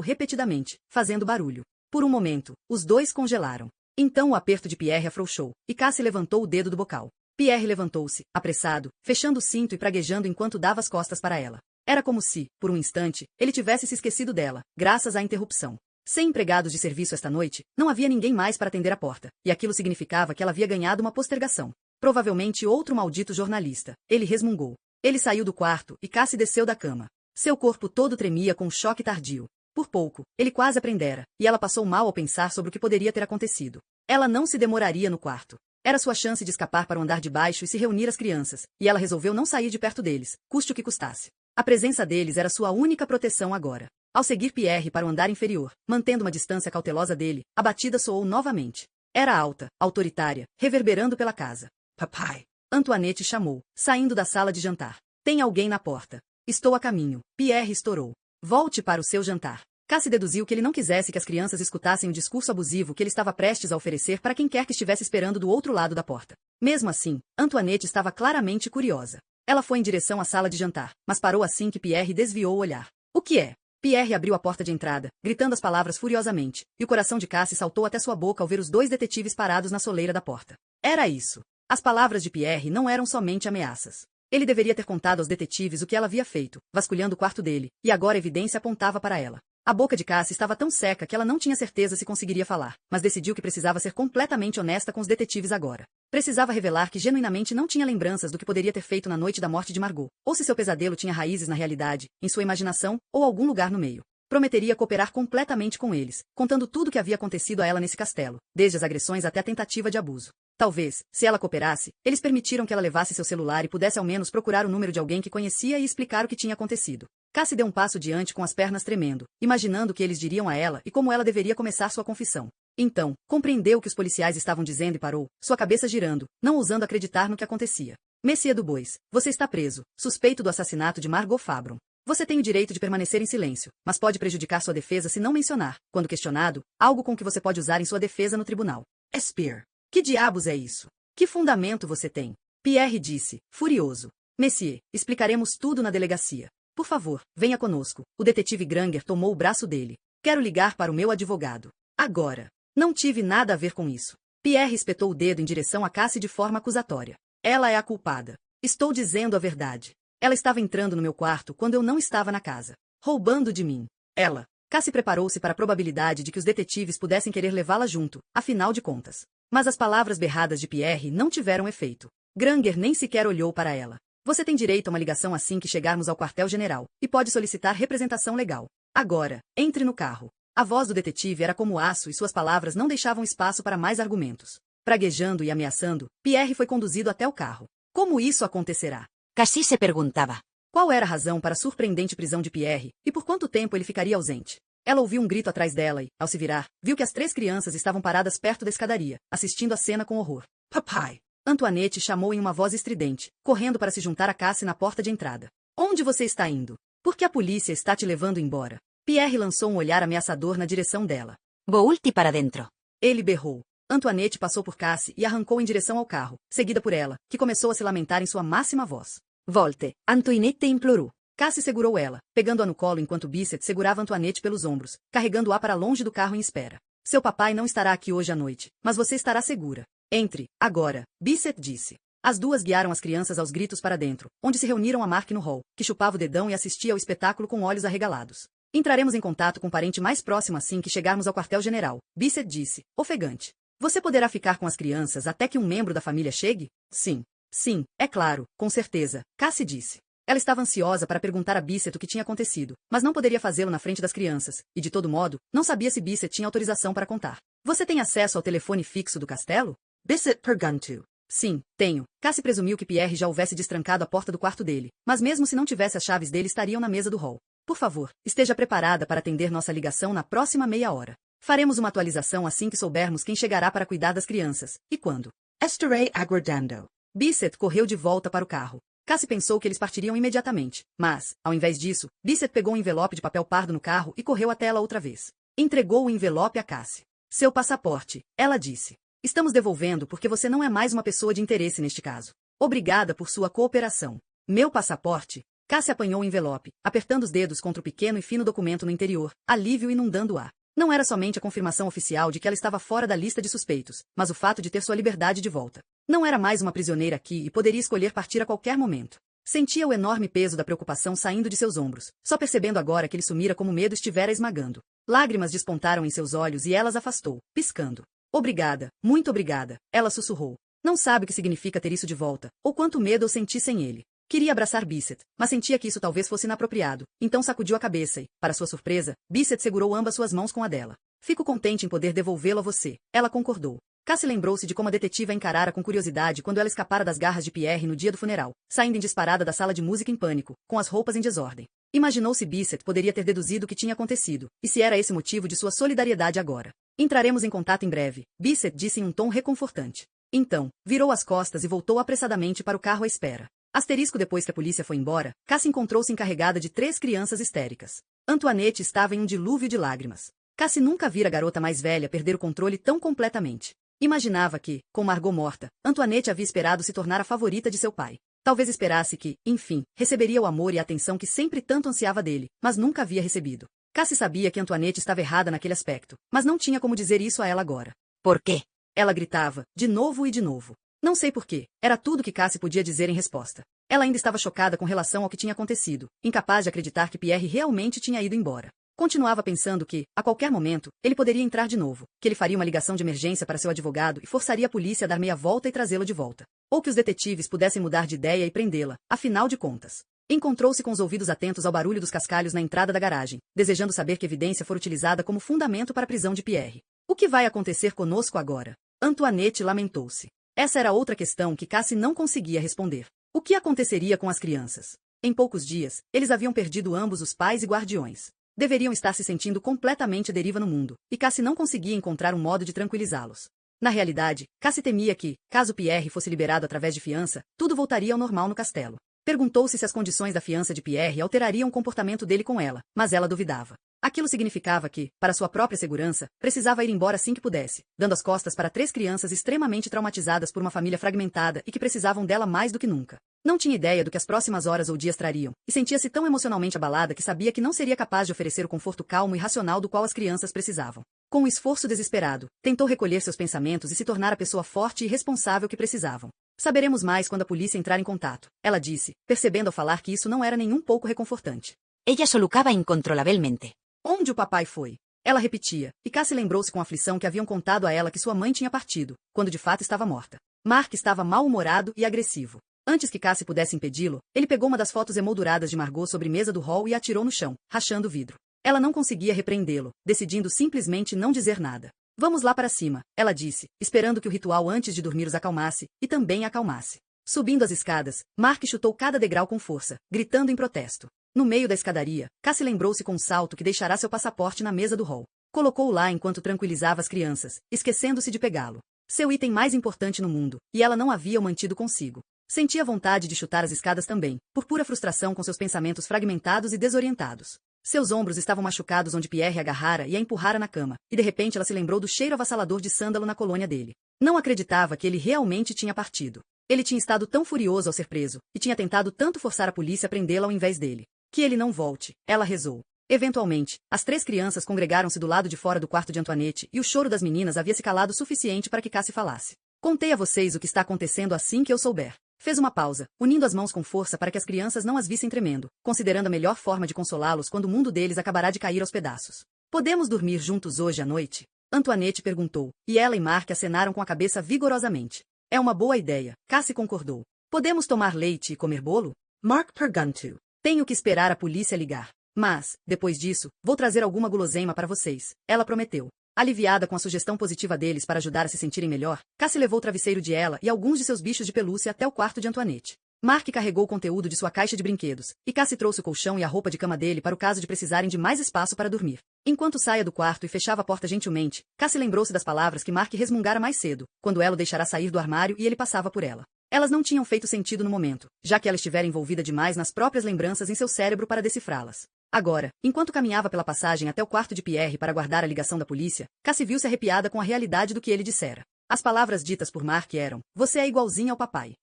repetidamente, fazendo barulho. Por um momento, os dois congelaram. Então o aperto de Pierre afrouxou, e Cassie levantou o dedo do bocal. Pierre levantou-se, apressado, fechando o cinto e praguejando enquanto dava as costas para ela. Era como se, por um instante, ele tivesse se esquecido dela, graças à interrupção. Sem empregados de serviço esta noite, não havia ninguém mais para atender a porta, e aquilo significava que ela havia ganhado uma postergação. Provavelmente outro maldito jornalista. Ele resmungou. Ele saiu do quarto e Cassie desceu da cama. Seu corpo todo tremia com um choque tardio. Por pouco, ele quase aprendera, e ela passou mal ao pensar sobre o que poderia ter acontecido. Ela não se demoraria no quarto. Era sua chance de escapar para o andar de baixo e se reunir às crianças, e ela resolveu não sair de perto deles, custe o que custasse. A presença deles era sua única proteção agora. Ao seguir Pierre para o andar inferior, mantendo uma distância cautelosa dele, a batida soou novamente. Era alta, autoritária, reverberando pela casa. Papai! Antoinette chamou, saindo da sala de jantar. Tem alguém na porta. Estou a caminho. Pierre estourou. Volte para o seu jantar. Cassie deduziu que ele não quisesse que as crianças escutassem o discurso abusivo que ele estava prestes a oferecer para quem quer que estivesse esperando do outro lado da porta. Mesmo assim, Antoinette estava claramente curiosa. Ela foi em direção à sala de jantar, mas parou assim que Pierre desviou o olhar. O que é? Pierre abriu a porta de entrada, gritando as palavras furiosamente, e o coração de Cassie saltou até sua boca ao ver os dois detetives parados na soleira da porta. Era isso. As palavras de Pierre não eram somente ameaças. Ele deveria ter contado aos detetives o que ela havia feito, vasculhando o quarto dele, e agora a evidência apontava para ela. A boca de Cassie estava tão seca que ela não tinha certeza se conseguiria falar, mas decidiu que precisava ser completamente honesta com os detetives agora. Precisava revelar que genuinamente não tinha lembranças do que poderia ter feito na noite da morte de Margot, ou se seu pesadelo tinha raízes na realidade, em sua imaginação, ou algum lugar no meio. Prometeria cooperar completamente com eles, contando tudo o que havia acontecido a ela nesse castelo, desde as agressões até a tentativa de abuso. Talvez, se ela cooperasse, eles permitiram que ela levasse seu celular e pudesse ao menos procurar o número de alguém que conhecia e explicar o que tinha acontecido. Cassie deu um passo diante com as pernas tremendo, imaginando o que eles diriam a ela e como ela deveria começar sua confissão. Então, compreendeu o que os policiais estavam dizendo e parou, sua cabeça girando, não ousando acreditar no que acontecia. Monsieur Dubois, você está preso, suspeito do assassinato de Margot Fabron. Você tem o direito de permanecer em silêncio, mas pode prejudicar sua defesa se não mencionar, quando questionado, algo com que você pode usar em sua defesa no tribunal. Spear. Que diabos é isso? Que fundamento você tem? Pierre disse, furioso. Monsieur, explicaremos tudo na delegacia. Por favor, venha conosco. O detetive Granger tomou o braço dele. Quero ligar para o meu advogado. Agora. Não tive nada a ver com isso. Pierre espetou o dedo em direção a Cassie de forma acusatória. Ela é a culpada. Estou dizendo a verdade. Ela estava entrando no meu quarto quando eu não estava na casa. Roubando de mim. Ela. Cassie preparou-se para a probabilidade de que os detetives pudessem querer levá-la junto, afinal de contas. Mas as palavras berradas de Pierre não tiveram efeito. Granger nem sequer olhou para ela. Você tem direito a uma ligação assim que chegarmos ao quartel-general, e pode solicitar representação legal. Agora, entre no carro. A voz do detetive era como aço e suas palavras não deixavam espaço para mais argumentos. Praguejando e ameaçando, Pierre foi conduzido até o carro. Como isso acontecerá? Cassie se perguntaba. Qual era a razão para a surpreendente prisão de Pierre, e por quanto tempo ele ficaria ausente? Ela ouviu um grito atrás dela e, ao se virar, viu que as 3 crianças estavam paradas perto da escadaria, assistindo a cena com horror. Papai! Antoinette chamou em uma voz estridente, correndo para se juntar a Cassie na porta de entrada. Onde você está indo? Por que a polícia está te levando embora? Pierre lançou um olhar ameaçador na direção dela. Volte para dentro. Ele berrou. Antoinette passou por Cassie e arrancou em direção ao carro, seguida por ela, que começou a se lamentar em sua máxima voz. Volte, Antoinette implorou. Cassie segurou ela, pegando-a no colo enquanto Bissett segurava Antoinette pelos ombros, carregando-a para longe do carro em espera. Seu papai não estará aqui hoje à noite, mas você estará segura. Entre, agora, Bissett disse. As duas guiaram as crianças aos gritos para dentro, onde se reuniram a Mark no hall, que chupava o dedão e assistia ao espetáculo com olhos arregalados. Entraremos em contato com o parente mais próximo assim que chegarmos ao quartel-general, Bissett disse, ofegante. Você poderá ficar com as crianças até que um membro da família chegue? Sim. Sim, é claro, com certeza, Cassie disse. Ela estava ansiosa para perguntar a Bissett o que tinha acontecido, mas não poderia fazê-lo na frente das crianças, e de todo modo, não sabia se Bissett tinha autorização para contar. Você tem acesso ao telefone fixo do castelo? Bissett perguntou. Sim, tenho. Cassie presumiu que Pierre já houvesse destrancado a porta do quarto dele, mas mesmo se não tivesse as chaves dele estariam na mesa do hall. Por favor, esteja preparada para atender nossa ligação na próxima meia hora. Faremos uma atualização assim que soubermos quem chegará para cuidar das crianças, e quando. Estarei aguardando. Bissett correu de volta para o carro. Cassie pensou que eles partiriam imediatamente, mas, ao invés disso, Bissett pegou um envelope de papel pardo no carro e correu até ela outra vez. Entregou o envelope a Cassie. Seu passaporte, ela disse. Estamos devolvendo porque você não é mais uma pessoa de interesse neste caso. Obrigada por sua cooperação. Meu passaporte? Cassie apanhou o envelope, apertando os dedos contra o pequeno e fino documento no interior, alívio inundando o ar. Não era somente a confirmação oficial de que ela estava fora da lista de suspeitos, mas o fato de ter sua liberdade de volta. Não era mais uma prisioneira aqui e poderia escolher partir a qualquer momento. Sentia o enorme peso da preocupação saindo de seus ombros, só percebendo agora que ele sumira como o medo estivera esmagando. Lágrimas despontaram em seus olhos e ela as afastou, piscando. Obrigada, muito obrigada, ela sussurrou. Não sabe o que significa ter isso de volta, ou quanto medo eu senti sem ele. Queria abraçar Bissett, mas sentia que isso talvez fosse inapropriado, então sacudiu a cabeça e, para sua surpresa, Bissett segurou ambas suas mãos com a dela. Fico contente em poder devolvê-lo a você, ela concordou. Cassie lembrou-se de como a detetive a encarara com curiosidade quando ela escapara das garras de Pierre no dia do funeral, saindo em disparada da sala de música em pânico, com as roupas em desordem. Imaginou se Bissett poderia ter deduzido o que tinha acontecido, e se era esse motivo de sua solidariedade agora. Entraremos em contato em breve, Bissett disse em um tom reconfortante. Então, virou as costas e voltou apressadamente para o carro à espera. Asterisco depois que a polícia foi embora, Cassie encontrou-se encarregada de 3 crianças histéricas. Antoinette estava em um dilúvio de lágrimas. Cassie nunca vira a garota mais velha perder o controle tão completamente. Imaginava que, com Margot morta, Antoinette havia esperado se tornar a favorita de seu pai. Talvez esperasse que, enfim, receberia o amor e a atenção que sempre tanto ansiava dele, mas nunca havia recebido. Cassie sabia que Antoinette estava errada naquele aspecto, mas não tinha como dizer isso a ela agora. ¿Por qué? Ela gritava, de novo e de novo. Não sei porquê, era tudo que Cassie podia dizer em resposta. Ela ainda estava chocada com relação ao que tinha acontecido, incapaz de acreditar que Pierre realmente tinha ido embora. Continuava pensando que, a qualquer momento, ele poderia entrar de novo, que ele faria uma ligação de emergência para seu advogado e forçaria a polícia a dar meia volta e trazê-lo de volta. Ou que os detetives pudessem mudar de ideia e prendê-la, afinal de contas. Encontrou-se com os ouvidos atentos ao barulho dos cascalhos na entrada da garagem, desejando saber que evidência for utilizada como fundamento para a prisão de Pierre. O que vai acontecer conosco agora? Antoinette lamentou-se. Essa era outra questão que Cassie não conseguia responder. O que aconteceria com as crianças? Em poucos dias, eles haviam perdido ambos os pais e guardiões. Deveriam estar se sentindo completamente à deriva no mundo, e Cassie não conseguia encontrar um modo de tranquilizá-los. Na realidade, Cassie temia que, caso Pierre fosse liberado através de fiança, tudo voltaria ao normal no castelo. Perguntou-se se as condições da fiança de Pierre alterariam o comportamento dele com ela, mas ela duvidava. Aquilo significava que, para sua própria segurança, precisava ir embora assim que pudesse, dando as costas para 3 crianças extremamente traumatizadas por uma família fragmentada e que precisavam dela mais do que nunca. Não tinha ideia do que as próximas horas ou dias trariam, e sentia-se tão emocionalmente abalada que sabia que não seria capaz de oferecer o conforto calmo e racional do qual as crianças precisavam. Com um esforço desesperado, tentou recolher seus pensamentos e se tornar a pessoa forte e responsável que precisavam. Saberemos mais quando a polícia entrar em contato, ela disse, percebendo ao falar que isso não era nem um pouco reconfortante. Ella solucaba incontrolablemente. Onde o papai foi? Ela repetia, e Cassie lembrou-se com aflição que haviam contado a ela que sua mãe tinha partido, quando de fato estava morta. Mark estava mal-humorado e agressivo. Antes que Cassie pudesse impedi-lo, ele pegou uma das fotos emolduradas de Margot sobre mesa do hall e a atirou no chão, rachando o vidro. Ela não conseguia repreendê-lo, decidindo simplesmente não dizer nada. Vamos lá para cima, ela disse, esperando que o ritual antes de dormir os acalmasse, e também a acalmasse. Subindo as escadas, Mark chutou cada degrau com força, gritando em protesto. No meio da escadaria, Cassie lembrou-se com um salto que deixará seu passaporte na mesa do hall. Colocou-o lá enquanto tranquilizava as crianças, esquecendo-se de pegá-lo. Seu item mais importante no mundo, e ela não havia o mantido consigo. Sentia vontade de chutar as escadas também, por pura frustração com seus pensamentos fragmentados e desorientados. Seus ombros estavam machucados onde Pierre a agarrara e a empurrara na cama, e de repente ela se lembrou do cheiro avassalador de sândalo na colônia dele. Não acreditava que ele realmente tinha partido. Ele tinha estado tão furioso ao ser preso, e tinha tentado tanto forçar a polícia a prendê-lo ao invés dele. Que ele não volte, ela rezou. Eventualmente, as 3 crianças congregaram-se do lado de fora do quarto de Antoinette e o choro das meninas havia se calado o suficiente para que Cassie falasse. Contei a vocês o que está acontecendo assim que eu souber. Fez uma pausa, unindo as mãos com força para que as crianças não as vissem tremendo, considerando a melhor forma de consolá-los quando o mundo deles acabará de cair aos pedaços. Podemos dormir juntos hoje à noite? Antoinette perguntou, e ela e Mark acenaram com a cabeça vigorosamente. É uma boa ideia, Cassie concordou. Podemos tomar leite e comer bolo? Mark perguntou. Tenho que esperar a polícia ligar. Mas, depois disso, vou trazer alguma guloseima para vocês, ela prometeu. Aliviada com a sugestão positiva deles para ajudar a se sentirem melhor, Cassie levou o travesseiro de ela e alguns de seus bichos de pelúcia até o quarto de Antoinette. Mark carregou o conteúdo de sua caixa de brinquedos, e Cassie trouxe o colchão e a roupa de cama dele para o caso de precisarem de mais espaço para dormir. Enquanto saia do quarto e fechava a porta gentilmente, Cassie lembrou-se das palavras que Mark resmungara mais cedo, quando ela o deixará sair do armário e ele passava por ela. Elas não tinham feito sentido no momento, já que ela estivera envolvida demais nas próprias lembranças em seu cérebro para decifrá-las. Agora, enquanto caminhava pela passagem até o quarto de Pierre para guardar a ligação da polícia, Cassie viu-se arrepiada com a realidade do que ele dissera. As palavras ditas por Mark eram: "Você é igualzinha ao papai."